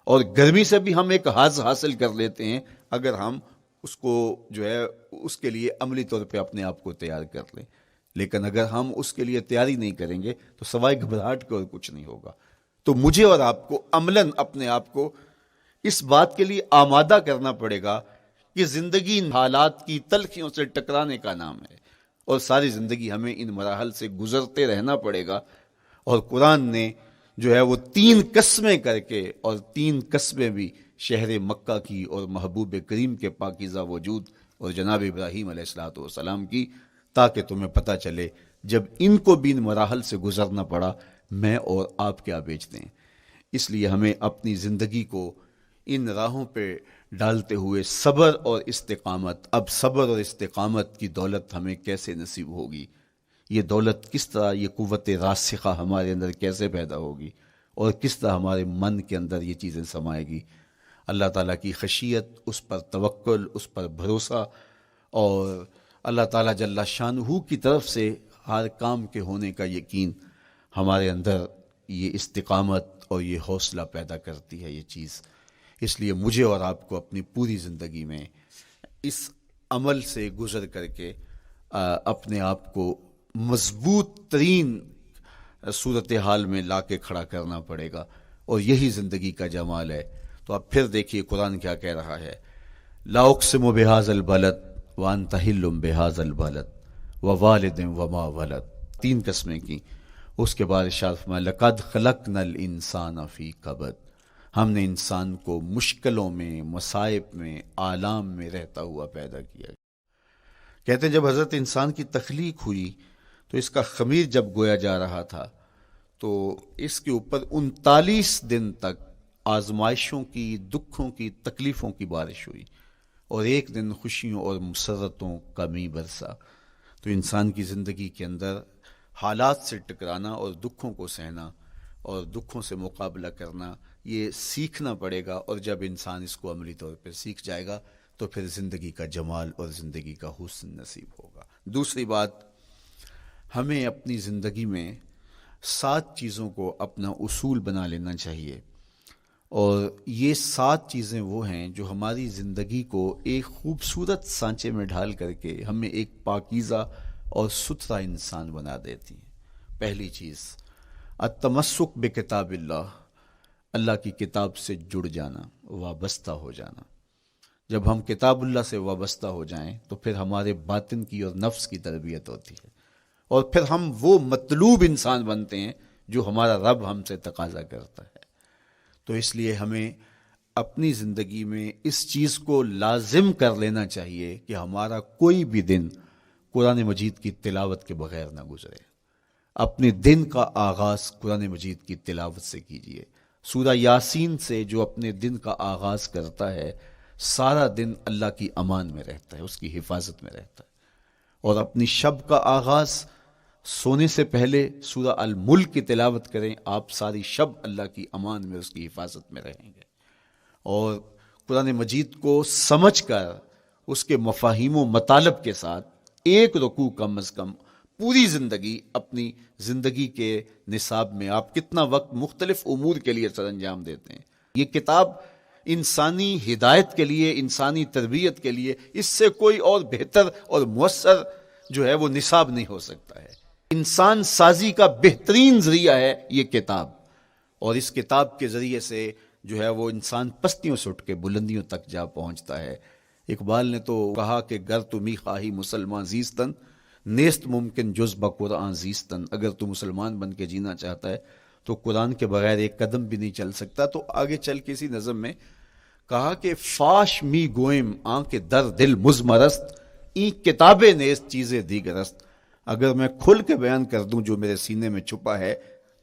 اور گرمی سے بھی ہم ایک حاز حاصل کر لیتے ہیں اگر ہم اس کو جو ہے اس کے لیے عملی طور پہ اپنے آپ کو تیار کر لیں۔ لیکن اگر ہم اس کے لیے تیاری نہیں کریں گے تو سوائے گھبراہٹ کے اور کچھ نہیں ہوگا۔ تو مجھے اور آپ کو عملاً اپنے آپ کو اس بات کے لیے آمادہ کرنا پڑے گا کہ زندگی حالات کی تلخیوں سے ٹکرانے کا نام ہے، اور ساری زندگی ہمیں ان مراحل سے گزرتے رہنا پڑے گا۔ اور قرآن نے جو ہے وہ 3 قسمیں کر کے، اور 3 قسمیں بھی شہر مکہ کی اور محبوب کریم کے پاکیزہ وجود اور جناب ابراہیم علیہ السلام کی، تاکہ تمہیں پتہ چلے جب ان کو بھی ان مراحل سے گزرنا پڑا میں اور آپ کیا بیچتے ہیں۔ اس لیے ہمیں اپنی زندگی کو ان راہوں پہ ڈالتے ہوئے صبر اور استقامت، اب صبر اور استقامت کی دولت ہمیں کیسے نصیب ہوگی، یہ دولت کس طرح، یہ قوت راسخہ ہمارے اندر کیسے پیدا ہوگی، اور کس طرح ہمارے من کے اندر یہ چیزیں سمائے گی۔ اللہ تعالیٰ کی خشیت، اس پر توکل، اس پر بھروسہ، اور اللہ تعالیٰ جل شانہ کی طرف سے ہر کام کے ہونے کا یقین ہمارے اندر یہ استقامت اور یہ حوصلہ پیدا کرتی ہے یہ چیز۔ اس لیے مجھے اور آپ کو اپنی پوری زندگی میں اس عمل سے گزر کر کے اپنے آپ کو مضبوط ترین صورتحال میں لا کے کھڑا کرنا پڑے گا، اور یہی زندگی کا جمال ہے۔ تو اب پھر دیکھیے قرآن کیا کہہ رہا ہے، لا اقسم بہذا البلد وانت حل بہذا البلد ووالد وما ولد، 3 قسمیں کی۔ اس کے بعد ارشاد فرمایا لقد خلقنا الانسان فی کبد، ہم نے انسان کو مشکلوں میں، مصائب میں، آلام میں رہتا ہوا پیدا کیا۔ کہتے ہیں جب حضرت انسان کی تخلیق ہوئی تو اس کا خمیر جب گویا جا رہا تھا تو اس کے اوپر 39 دن تک آزمائشوں کی، دکھوں کی، تکلیفوں کی بارش ہوئی، اور ایک دن خوشیوں اور مسرتوں کا می برسا۔ تو انسان کی زندگی کے اندر حالات سے ٹکرانا اور دکھوں کو سہنا اور دکھوں سے مقابلہ کرنا یہ سیکھنا پڑے گا، اور جب انسان اس کو عملی طور پہ سیکھ جائے گا تو پھر زندگی کا جمال اور زندگی کا حسن نصیب ہوگا۔ دوسری بات، ہمیں اپنی زندگی میں 7 چیزوں کو اپنا اصول بنا لینا چاہیے، اور یہ 7 چیزیں وہ ہیں جو ہماری زندگی کو ایک خوبصورت سانچے میں ڈھال کر کے ہمیں ایک پاکیزہ اور ستھرا انسان بنا دیتی ہیں۔ پہلی چیز، التمسک بکتاب اللہ، اللہ کی کتاب سے جڑ جانا، وابستہ ہو جانا۔ جب ہم کتاب اللہ سے وابستہ ہو جائیں تو پھر ہمارے باطن کی اور نفس کی تربیت ہوتی ہے، اور پھر ہم وہ مطلوب انسان بنتے ہیں جو ہمارا رب ہم سے تقاضا کرتا ہے۔ تو اس لیے ہمیں اپنی زندگی میں اس چیز کو لازم کر لینا چاہیے کہ ہمارا کوئی بھی دن قرآن مجید کی تلاوت کے بغیر نہ گزرے۔ اپنے دن کا آغاز قرآن مجید کی تلاوت سے کیجیے۔ سورہ یاسین سے جو اپنے دن کا آغاز کرتا ہے، سارا دن اللہ کی امان میں رہتا ہے، اس کی حفاظت میں رہتا ہے. اور اپنی شب کا آغاز سونے سے پہلے سورہ الملک کی تلاوت کریں، آپ ساری شب اللہ کی امان میں، اس کی حفاظت میں رہیں گے. اور قرآن مجید کو سمجھ کر اس کے مفاہیم و مطالب کے ساتھ ایک رکوع کم از کم پوری زندگی، اپنی زندگی کے نصاب میں آپ کتنا وقت مختلف امور کے لیے سر انجام دیتے ہیں. یہ کتاب انسانی ہدایت کے لیے، انسانی تربیت کے لیے، اس سے کوئی اور بہتر اور مؤثر جو ہے وہ نصاب نہیں ہو سکتا ہے. انسان سازی کا بہترین ذریعہ ہے یہ کتاب، اور اس کتاب کے ذریعے سے جو ہے وہ انسان پستیوں سے اٹھ کے بلندیوں تک جا پہنچتا ہے. اقبال نے تو کہا کہ گر تمی خواہی مسلمان زیستن، نیست ممکن جز بقرآن زیستن. اگر تو مسلمان بن کے جینا چاہتا ہے تو قرآن کے بغیر ایک قدم بھی نہیں چل سکتا. تو آگے چل کے اسی نظم میں کہا کہ فاش می گوئم آنکھ در دل مزمرست، این کتابیں نیست چیزیں دیگرست. اگر میں کھل کے بیان کر دوں جو میرے سینے میں چھپا ہے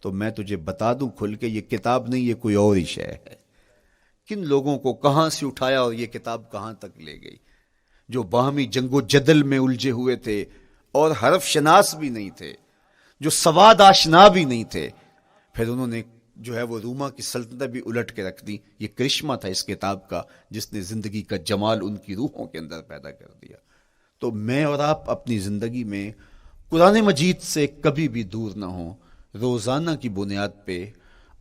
تو میں تجھے بتا دوں کھل کے یہ کتاب نہیں، یہ کوئی اور ہی شے ہے. کن لوگوں کو کہاں سے اٹھایا اور یہ کتاب کہاں تک لے گئی، جو باہمی جنگ و جدل میں الجھے ہوئے تھے اور حرف شناس بھی نہیں تھے، جو سواد آشنا بھی نہیں تھے. پھر انہوں نے جو ہے وہ روما کی سلطنت بھی الٹ کے رکھ دی. یہ کرشمہ تھا اس کتاب کا جس نے زندگی کا جمال ان کی روحوں کے اندر پیدا کر دیا. تو میں اور آپ اپنی زندگی میں قرآن مجید سے کبھی بھی دور نہ ہوں. روزانہ کی بنیاد پہ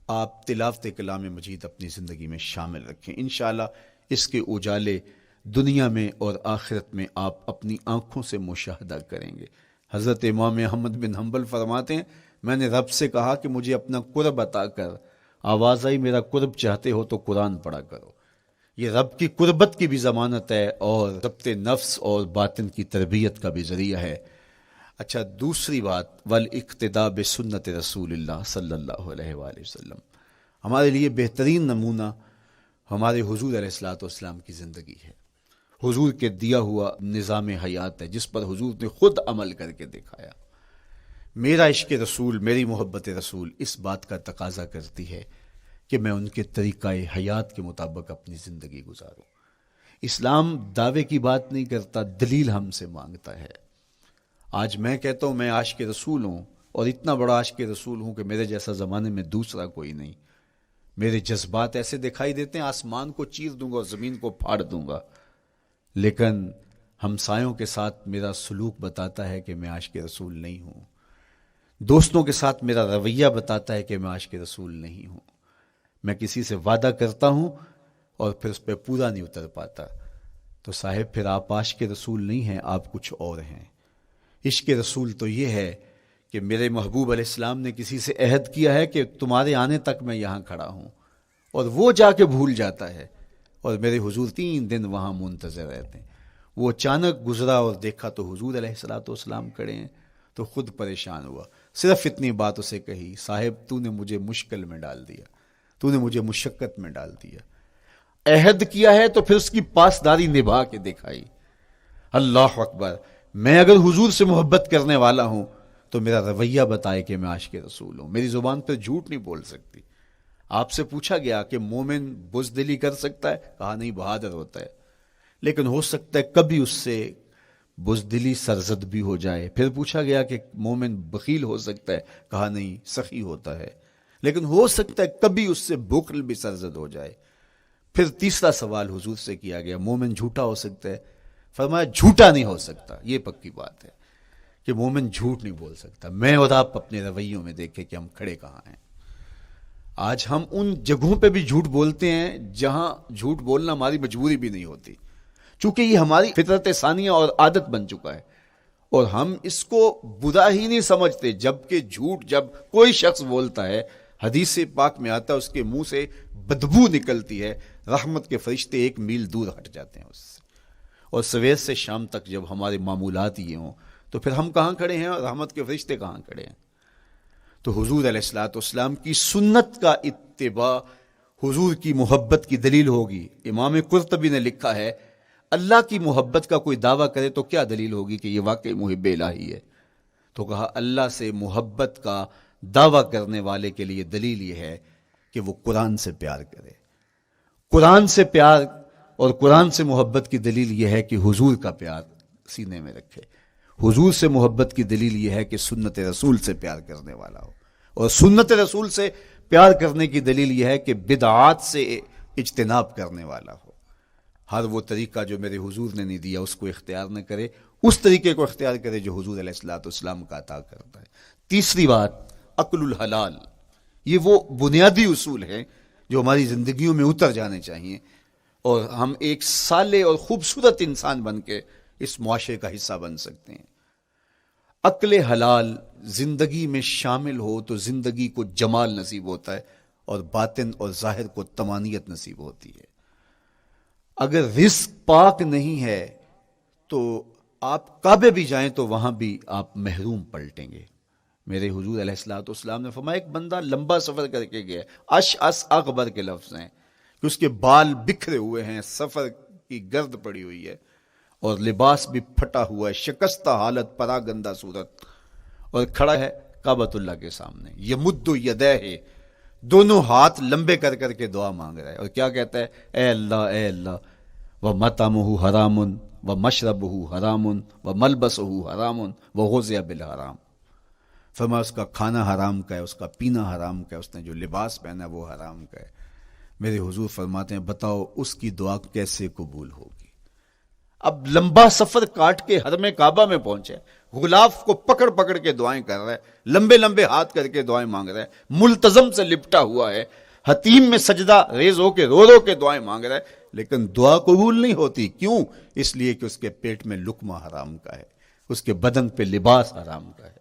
آپ تلاوت کلام مجید اپنی زندگی میں شامل رکھیں. انشاءاللہ اس کے اجالے دنیا میں اور آخرت میں آپ اپنی آنکھوں سے مشاہدہ کریں گے. حضرت امام احمد بن حنبل فرماتے ہیں میں نے رب سے کہا کہ مجھے اپنا قرب عطا کر. آواز آئی میرا قرب چاہتے ہو تو قرآن پڑھا کرو. یہ رب کی قربت کی بھی ضمانت ہے اور ضبط نفس اور باطن کی تربیت کا بھی ذریعہ ہے. اچھا، دوسری بات والاقتداء بسنت رسول اللہ صلی اللہ علیہ وآلہ وسلم. ہمارے لیے بہترین نمونہ ہمارے حضور علیہ الصلوۃ والسلام کی زندگی ہے. حضور کے دیا ہوا نظام حیات ہے جس پر حضور نے خود عمل کر کے دکھایا. میرا عشق رسول، میری محبت رسول اس بات کا تقاضا کرتی ہے کہ میں ان کے طریقہ حیات کے مطابق اپنی زندگی گزاروں. اسلام دعوے کی بات نہیں کرتا، دلیل ہم سے مانگتا ہے. آج میں کہتا ہوں میں عاشق رسول ہوں، اور اتنا بڑا عاشق رسول ہوں کہ میرے جیسا زمانے میں دوسرا کوئی نہیں. میرے جذبات ایسے دکھائی دیتے ہیں آسمان کو چیر دوں گا اور زمین کو پھاڑ دوں گا، لیکن ہمسایوں کے ساتھ میرا سلوک بتاتا ہے کہ میں عاشق رسول نہیں ہوں. دوستوں کے ساتھ میرا رویہ بتاتا ہے کہ میں عاشق رسول نہیں ہوں. میں کسی سے وعدہ کرتا ہوں اور پھر اس پہ پورا نہیں اتر پاتا، تو صاحب پھر آپ عاشق رسول نہیں ہیں، آپ کچھ اور ہیں. عشق رسول تو یہ ہے کہ میرے محبوب علیہ السلام نے کسی سے عہد کیا ہے کہ تمہارے آنے تک میں یہاں کھڑا ہوں، اور وہ جا کے بھول جاتا ہے اور میرے حضور 3 دن وہاں منتظر رہتے ہیں. وہ اچانک گزرا اور دیکھا تو حضور علیہ الصلوۃ والسلام کھڑے ہیں، تو خود پریشان ہوا. صرف اتنی بات اسے کہی، صاحب تو نے مجھے مشکل میں ڈال دیا، تو نے مجھے مشقت میں ڈال دیا. عہد کیا ہے تو پھر اس کی پاسداری نبھا کے دکھائی. اللہ اکبر. میں اگر حضور سے محبت کرنے والا ہوں تو میرا رویہ بتائے کہ میں عاشق رسول ہوں. میری زبان پہ جھوٹ نہیں بول سکتی. آپ سے پوچھا گیا کہ مومن بزدلی کر سکتا ہے؟ کہا نہیں، بہادر ہوتا ہے. لیکن ہو سکتا ہے کبھی اس سے بزدلی سرزد بھی ہو جائے. پھر پوچھا گیا کہ مومن بخیل ہو سکتا ہے؟ کہا نہیں، سخی ہوتا ہے. لیکن ہو سکتا ہے کبھی اس سے بخل بھی سرزد ہو جائے. پھر تیسرا سوال حضور سے کیا گیا، مومن جھوٹا ہو سکتا ہے؟ فرمایا جھوٹا نہیں ہو سکتا. یہ پکی بات ہے کہ مومن جھوٹ نہیں بول سکتا. میں اور آپ اپنے رویوں میں دیکھیں کہ ہم کھڑے کہاں ہیں. آج ہم ان جگہوں پہ بھی جھوٹ بولتے ہیں جہاں جھوٹ بولنا ہماری مجبوری بھی نہیں ہوتی، چونکہ یہ ہماری فطرت ثانیہ اور عادت بن چکا ہے، اور ہم اس کو برا ہی نہیں سمجھتے. جبکہ جھوٹ جب کوئی شخص بولتا ہے، حدیث پاک میں آتا ہے اس کے منہ سے بدبو نکلتی ہے، رحمت کے فرشتے 1 میل دور ہٹ جاتے ہیں اس سے. اور سویر سے شام تک جب ہمارے معمولات یہ ہوں تو پھر ہم کہاں کھڑے ہیں اور رحمت کے فرشتے کہاں کھڑے ہیں؟ تو حضور علیہ الصلوۃ والسلام کی سنت کا اتباع حضور کی محبت کی دلیل ہوگی. امام قرطبی نے لکھا ہے اللہ کی محبت کا کوئی دعویٰ کرے تو کیا دلیل ہوگی کہ یہ واقعی محب الہی ہے؟ تو کہا اللہ سے محبت کا دعویٰ کرنے والے کے لیے دلیل یہ ہے کہ وہ قرآن سے پیار کرے. قرآن سے پیار اور قرآن سے محبت کی دلیل یہ ہے کہ حضور کا پیار سینے میں رکھے. حضور سے محبت کی دلیل یہ ہے کہ سنت رسول سے پیار کرنے والا ہو, اور سنت رسول سے پیار کرنے کی دلیل یہ ہے کہ بدعات سے اجتناب کرنے والا ہو. ہر وہ طریقہ جو میرے حضور نے نہیں دیا اس کو اختیار نہ کرے, اس طریقے کو اختیار کرے جو حضور علیہ الصلوۃ والسلام کا عطا کرتا ہے. تیسری بات, عقل الحلال. یہ وہ بنیادی اصول ہیں جو ہماری زندگیوں میں اتر جانے چاہیے, اور ہم ایک صالح اور خوبصورت انسان بن کے اس معاشرے کا حصہ بن سکتے ہیں. عقل حلال زندگی میں شامل ہو تو زندگی کو جمال نصیب ہوتا ہے, اور باطن اور ظاہر کو طمانینت نصیب ہوتی ہے. اگر رزق پاک نہیں ہے تو آپ کعبے بھی جائیں تو وہاں بھی آپ محروم پلٹیں گے. میرے حضور علیہ الصلوۃ والسلام نے فرمایا ایک بندہ لمبا سفر کر کے گیا, اشعث اغبر کے لفظ ہیں کہ اس کے بال بکھرے ہوئے ہیں, سفر کی گرد پڑی ہوئی ہے, اور لباس بھی پھٹا ہوا ہے, شکستہ حالت, پراگندہ صورت, اور کھڑا ہے کعبۃ اللہ کے سامنے. یمد یدیہ, دونوں ہاتھ لمبے کر کر کے دعا مانگ رہا ہے, اور کیا کہتا ہے, اے اللہ ومطعمہ حرام ومشربہ حرام وملبسہ حرام وغذی بالحرام. فرمایا اس کا کھانا حرام کا ہے, اس کا پینا حرام کا ہے, اس نے جو لباس پہنا ہے وہ حرام کا ہے. میرے حضور فرماتے ہیں بتاؤ اس کی دعا کیسے قبول ہوگی. اب لمبا سفر کاٹ کے حرم کعبہ میں پہنچے, غلاف کو پکڑ پکڑ کے دعائیں کر رہا ہے, لمبے لمبے ہاتھ کر کے دعائیں مانگ رہا ہے, ملتزم سے لپٹا ہوا ہے, حتیم میں سجدہ ریز ہو کے رو کے دعائیں مانگ رہا ہے, لیکن دعا قبول نہیں ہوتی. کیوں؟ اس لیے کہ اس کے پیٹ میں لقمہ حرام کا ہے, اس کے بدن پہ لباس حرام کا ہے.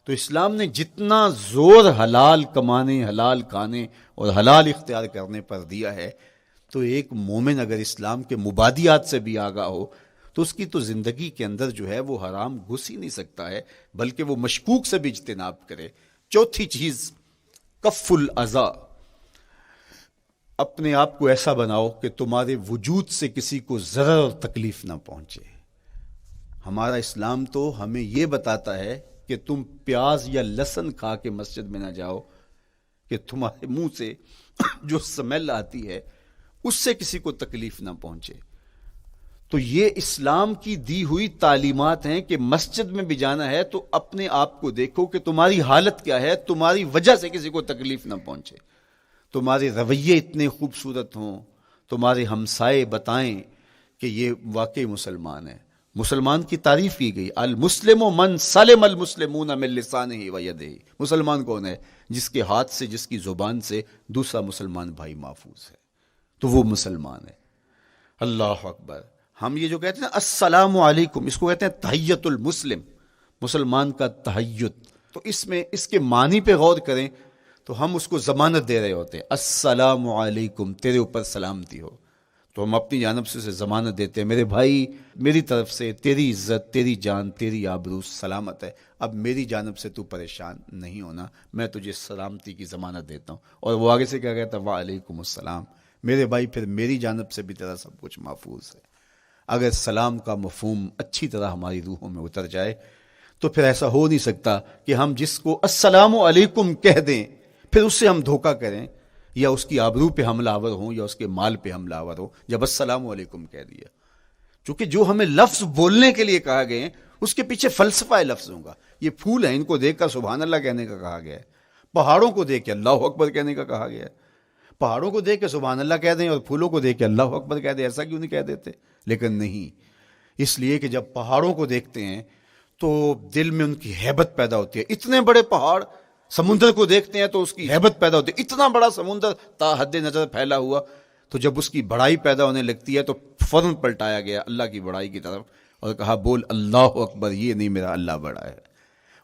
تو اسلام نے جتنا زور حلال کمانے, حلال کھانے اور حلال اختیار کرنے پر دیا ہے, تو ایک مومن اگر اسلام کے مبادیات سے بھی آگاہ ہو تو اس کی تو زندگی کے اندر جو ہے وہ حرام گھس ہی نہیں سکتا ہے, بلکہ وہ مشکوک سے بھی اجتناب کرے. چوتھی چیز, کف الاذی. اپنے آپ کو ایسا بناؤ کہ تمہارے وجود سے کسی کو ضرر اور تکلیف نہ پہنچے. ہمارا اسلام تو ہمیں یہ بتاتا ہے کہ تم پیاز یا لہسن کھا کے مسجد میں نہ جاؤ کہ تمہارے منہ سے جو سمیل آتی ہے اس سے کسی کو تکلیف نہ پہنچے. تو یہ اسلام کی دی ہوئی تعلیمات ہیں کہ مسجد میں بھی جانا ہے تو اپنے آپ کو دیکھو کہ تمہاری حالت کیا ہے, تمہاری وجہ سے کسی کو تکلیف نہ پہنچے. تمہارے رویے اتنے خوبصورت ہوں, تمہارے ہمسائے بتائیں کہ یہ واقعی مسلمان ہے. مسلمان کی تعریف کی گئی, المسلم من سلم المسلمون من لسانہ و یدہ. مسلمان کون ہے؟ جس کے ہاتھ سے, جس کی زبان سے دوسرا مسلمان بھائی محفوظ ہے, تو وہ مسلمان ہے. اللہ اکبر. ہم یہ جو کہتے ہیں السلام علیکم, اس کو کہتے ہیں تحیت المسلم, مسلمان کا تحیت. تو اس میں اس کے معنی پہ غور کریں تو ہم اس کو ضمانت دے رہے ہوتے ہیں, السلام علیکم, تیرے اوپر سلامتی ہو. تو ہم اپنی جانب سے ضمانت دیتے ہیں, میرے بھائی میری طرف سے تیری عزت, تیری جان, تیری آبرو سلامت ہے, اب میری جانب سے تو پریشان نہیں ہونا, میں تجھے سلامتی کی ضمانت دیتا ہوں. اور وہ آگے سے کیا کہتا ہے, وعلیکم السلام. میرے بھائی پھر میری جانب سے بھی تیرا سب کچھ محفوظ ہے. اگر سلام کا مفہوم اچھی طرح ہماری روحوں میں اتر جائے تو پھر ایسا ہو نہیں سکتا کہ ہم جس کو السلام علیکم کہہ دیں پھر اس سے ہم دھوکہ کریں, یا اس کی آبرو پہ حملہ آور ہوں, یا اس کے مال پہ حملہ آور ہوں جب السلام علیکم کہہ دیا. چونکہ جو ہمیں لفظ بولنے کے لیے کہا گئے ہیں اس کے پیچھے فلسفہ ہے لفظوں کا. یہ پھول ہیں, ان کو دیکھ کر سبحان اللہ کہنے کا کہا گیا ہے. پہاڑوں کو دیکھ کے اللہ اکبر کہنے کا کہا گیا ہے. پہاڑوں کو دیکھ کے سبحان اللہ کہہ دیں اور پھولوں کو دیکھ کے اللہ اکبر کہہ دیں, ایسا کیوں نہیں کہہ دیتے؟ لیکن نہیں, اس لیے کہ جب پہاڑوں کو دیکھتے ہیں تو دل میں ان کی ہیبت پیدا ہوتی ہے. اتنے بڑے پہاڑ, سمندر کو دیکھتے ہیں تو اس کی ہیبت پیدا ہوتی ہے. اتنا بڑا سمندر تا حد نظر پھیلا ہوا, تو جب اس کی بڑائی پیدا ہونے لگتی ہے تو فوراً پلٹایا گیا اللہ کی بڑائی کی طرف اور کہا بول اللہ اکبر, یہ نہیں میرا اللہ بڑا ہے.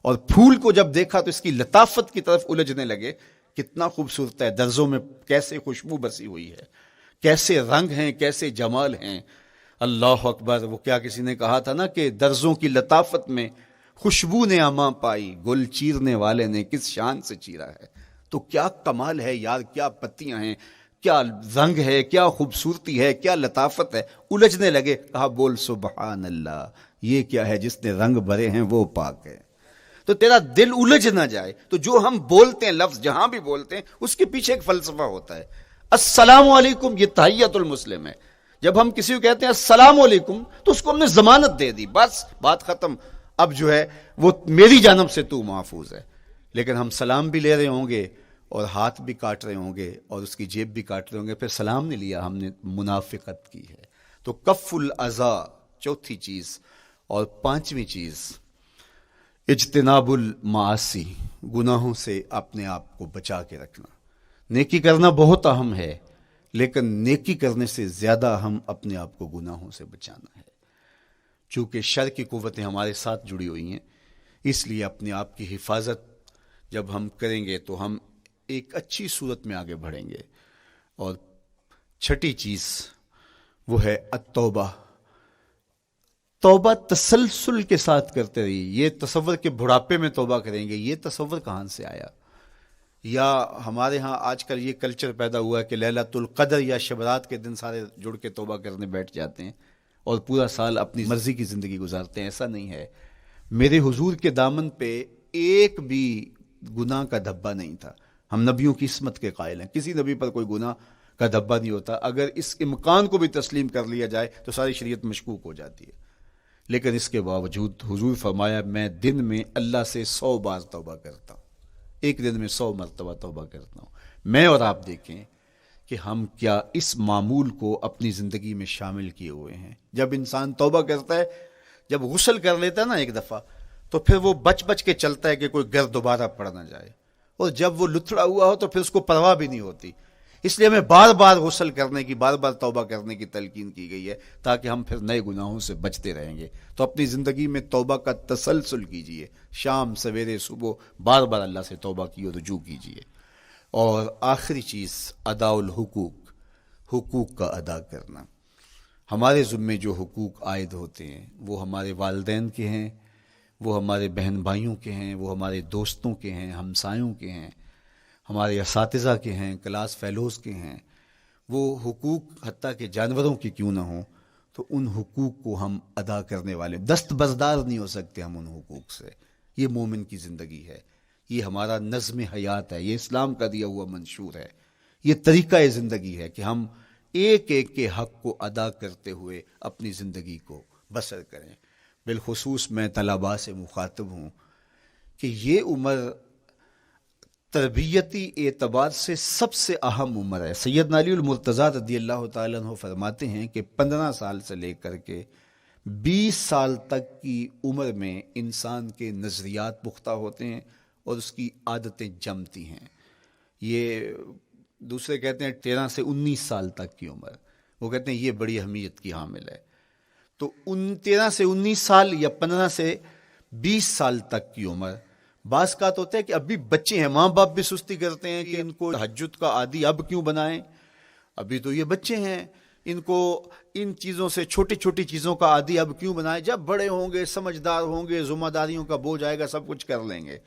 اور پھول کو جب دیکھا تو اس کی لطافت کی طرف الجھنے لگے, کتنا خوبصورت ہے, درزوں میں کیسے خوشبو بسی ہوئی ہے, کیسے رنگ ہیں, کیسے جمال ہیں. اللہ اکبر. وہ کیا کسی نے کہا تھا نا کہ درزوں کی لطافت میں خوشبو نے اماں پائی, گل چیرنے والے نے کس شان سے چیرا ہے. تو کیا کمال ہے یار, کیا پتیاں ہیں, کیا رنگ ہے, کیا خوبصورتی ہے, کیا لطافت ہے. الجھنے لگے, کہا بول سبحان اللہ, یہ کیا ہے جس نے رنگ بھرے ہیں وہ پاک ہے. تو تیرا دل الجھ نہ جائے. تو جو ہم بولتے ہیں لفظ جہاں بھی بولتے ہیں اس کے پیچھے ایک فلسفہ ہوتا ہے. السلام علیکم یہ تحیت المسلم ہے. جب ہم کسی کو کہتے ہیں السلام علیکم تو اس کو ہم نے ضمانت دے دی، بس بات ختم، اب جو ہے وہ میری جانب سے تو محفوظ ہے۔ لیکن ہم سلام بھی لے رہے ہوں گے اور ہاتھ بھی کاٹ رہے ہوں گے اور اس کی جیب بھی کاٹ رہے ہوں گے، پھر سلام نہیں لیا، ہم نے منافقت کی ہے۔ تو کف الاذی چوتھی چیز، اور پانچویں چیز اجتناب المعاصی، گناہوں سے اپنے آپ کو بچا کے رکھنا۔ نیکی کرنا بہت اہم ہے، لیکن نیکی کرنے سے زیادہ ہم اپنے آپ کو گناہوں سے بچانا ہے۔ چونکہ شر کی قوتیں ہمارے ساتھ جڑی ہوئی ہیں، اس لیے اپنے آپ کی حفاظت جب ہم کریں گے تو ہم ایک اچھی صورت میں آگے بڑھیں گے۔ اور چھٹی چیز وہ ہے التوبہ، توبہ تسلسل کے ساتھ کرتے رہیے۔ یہ تصور کہ بڑھاپے میں توبہ کریں گے، یہ تصور کہاں سے آیا؟ یا ہمارے ہاں آج کل یہ کلچر پیدا ہوا ہے کہ لیلۃ القدر یا شبرات کے دن سارے جڑ کے توبہ کرنے بیٹھ جاتے ہیں اور پورا سال اپنی مرضی کی زندگی گزارتے ہیں۔ ایسا نہیں ہے۔ میرے حضور کے دامن پہ ایک بھی گناہ کا دھبا نہیں تھا۔ ہم نبیوں کی عصمت کے قائل ہیں، کسی نبی پر کوئی گناہ کا دھبا نہیں ہوتا۔ اگر اس امکان کو بھی تسلیم کر لیا جائے تو ساری شریعت مشکوک ہو جاتی ہے، لیکن اس کے باوجود حضور فرمایا میں دن میں اللہ سے 100 بار توبہ کرتا ہوں، ایک دن میں 100 مرتبہ توبہ کرتا ہوں۔ میں اور آپ دیکھیں کہ ہم کیا اس معمول کو اپنی زندگی میں شامل کیے ہوئے ہیں۔ جب انسان توبہ کرتا ہے، جب غسل کر لیتا ہے نا ایک دفعہ، تو پھر وہ بچ بچ کے چلتا ہے کہ کوئی گرد دوبارہ پڑ نہ جائے، اور جب وہ لتھڑا ہوا ہو تو پھر اس کو پرواہ بھی نہیں ہوتی۔ اس لیے ہمیں بار بار غسل کرنے کی، بار بار توبہ کرنے کی تلقین کی گئی ہے، تاکہ ہم پھر نئے گناہوں سے بچتے رہیں گے۔ تو اپنی زندگی میں توبہ کا تسلسل کیجئے، شام سویرے صبح بار بار اللہ سے توبہ کی اور رجوع کیجئے۔ اور آخری چیز ادا الحقوق، حقوق کا ادا کرنا۔ ہمارے ذمے جو حقوق عائد ہوتے ہیں وہ ہمارے والدین کے ہیں، وہ ہمارے بہن بھائیوں کے ہیں، وہ ہمارے دوستوں کے ہیں، ہمسایوں کے ہیں، ہمارے اساتذہ کے ہیں، کلاس فیلوز کے ہیں۔ وہ حقوق حتیٰ کہ جانوروں کی کیوں نہ ہوں، تو ان حقوق کو ہم ادا کرنے والے، دست بردار نہیں ہو سکتے ہم ان حقوق سے۔ یہ مومن کی زندگی ہے، یہ ہمارا نظم حیات ہے، یہ اسلام کا دیا ہوا منشور ہے، یہ طریقہ زندگی ہے کہ ہم ایک ایک کے حق کو ادا کرتے ہوئے اپنی زندگی کو بسر کریں۔ بالخصوص میں طلباء سے مخاطب ہوں کہ یہ عمر تربیتی اعتبار سے سب سے اہم عمر ہے۔ سیدنا علی المرتضیٰ رضی اللہ تعالیٰ عنہ فرماتے ہیں کہ 15 سال سے لے کر کے 20 سال تک کی عمر میں انسان کے نظریات پختہ ہوتے ہیں اور اس کی عادتیں جمتی ہیں۔ یہ دوسرے کہتے ہیں 13 سے 19 سال تک کی عمر، وہ کہتے ہیں یہ بڑی اہمیت کی حامل ہے۔ تو 13 سے 19 سال یا 15 سے 20 سال تک کی عمر، بعض کا تو ہوتا ہے کہ ابھی بچے ہیں، ماں باپ بھی سستی کرتے ہیں کہ ان کو تہجد کا عادی اب کیوں بنائیں، ابھی تو یہ بچے ہیں، ان کو ان چیزوں سے، چھوٹی چھوٹی چیزوں کا عادی اب کیوں بنائیں، جب بڑے ہوں گے، سمجھدار ہوں گے، ذمہ داریوں کا بوجھ آئے گا، سب کچھ کر لیں گے۔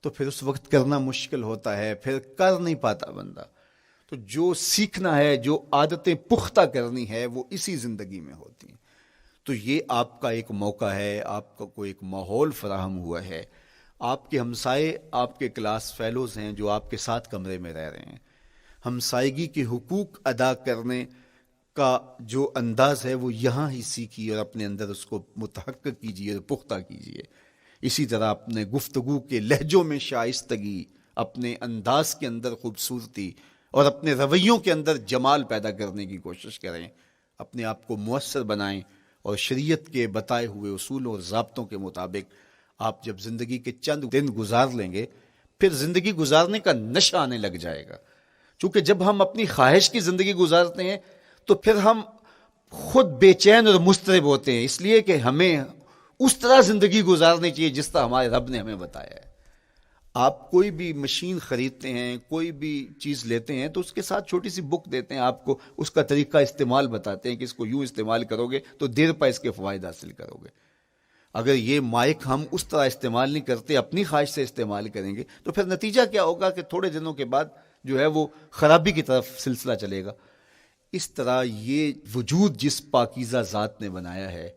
تو پھر اس وقت کرنا مشکل ہوتا ہے، پھر کر نہیں پاتا بندہ۔ تو جو سیکھنا ہے، جو عادتیں پختہ کرنی ہے، وہ اسی زندگی میں ہوتی ہیں۔ تو یہ آپ کا ایک موقع ہے، آپ کو ایک ماحول فراہم ہوا ہے۔ آپ کے ہمسائے آپ کے کلاس فیلوز ہیں جو آپ کے ساتھ کمرے میں رہ رہے ہیں۔ ہمسائیگی کے حقوق ادا کرنے کا جو انداز ہے وہ یہاں ہی سیکھیے اور اپنے اندر اس کو متحقق کیجیے اور پختہ کیجیے۔ اسی طرح اپنے گفتگو کے لہجوں میں شائستگی، اپنے انداز کے اندر خوبصورتی اور اپنے رویوں کے اندر جمال پیدا کرنے کی کوشش کریں۔ اپنے آپ کو مؤثر بنائیں اور شریعت کے بتائے ہوئے اصول اور ضابطوں کے مطابق آپ جب زندگی کے چند دن گزار لیں گے، پھر زندگی گزارنے کا نشہ آنے لگ جائے گا۔ چونکہ جب ہم اپنی خواہش کی زندگی گزارتے ہیں تو پھر ہم خود بے چین اور مضطرب ہوتے ہیں، اس لیے کہ ہمیں اس طرح زندگی گزارنی چاہیے جس طرح ہمارے رب نے ہمیں بتایا ہے۔ آپ کوئی بھی مشین خریدتے ہیں، کوئی بھی چیز لیتے ہیں تو اس کے ساتھ چھوٹی سی بک دیتے ہیں آپ کو، اس کا طریقہ استعمال بتاتے ہیں کہ اس کو یوں استعمال کرو گے تو دیر پا اس کے فوائد حاصل کرو گے۔ اگر یہ مائک ہم اس طرح استعمال نہیں کرتے، اپنی خواہش سے استعمال کریں گے تو پھر نتیجہ کیا ہوگا کہ تھوڑے دنوں کے بعد جو ہے وہ خرابی کی طرف سلسلہ چلے گا۔ اس طرح یہ وجود جس پاکیزہ ذات نے بنایا ہے،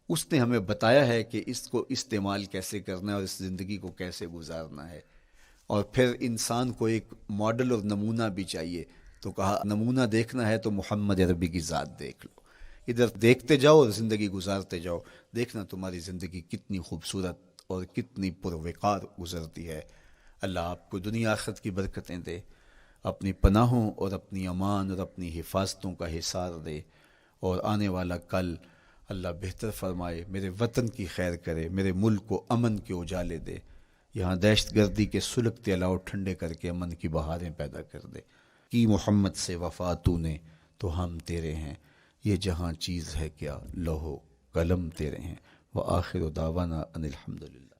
اس نے ہمیں بتایا ہے کہ اس کو استعمال کیسے کرنا ہے اور اس زندگی کو کیسے گزارنا ہے۔ اور پھر انسان کو ایک ماڈل اور نمونہ بھی چاہیے تو کہا نمونہ دیکھنا ہے تو محمد عربی کی ذات دیکھ لو، ادھر دیکھتے جاؤ اور زندگی گزارتے جاؤ، دیکھنا تمہاری زندگی کتنی خوبصورت اور کتنی پروقار گزرتی ہے۔ اللہ آپ کو دنیا آخرت کی برکتیں دے، اپنی پناہوں اور اپنی امان اور اپنی حفاظتوں کا حصار دے، اور آنے والا کل اللہ بہتر فرمائے، میرے وطن کی خیر کرے، میرے ملک کو امن کے اجالے دے، یہاں دہشت گردی کے سلگتے الاؤ ٹھنڈے کر کے امن کی بہاریں پیدا کر دے۔ کی محمد سے وفا تو نے تو ہم تیرے ہیں، یہ جہاں چیز ہے کیا لوح و قلم تیرے ہیں۔ وآخر دعوانا ان الحمدللہ۔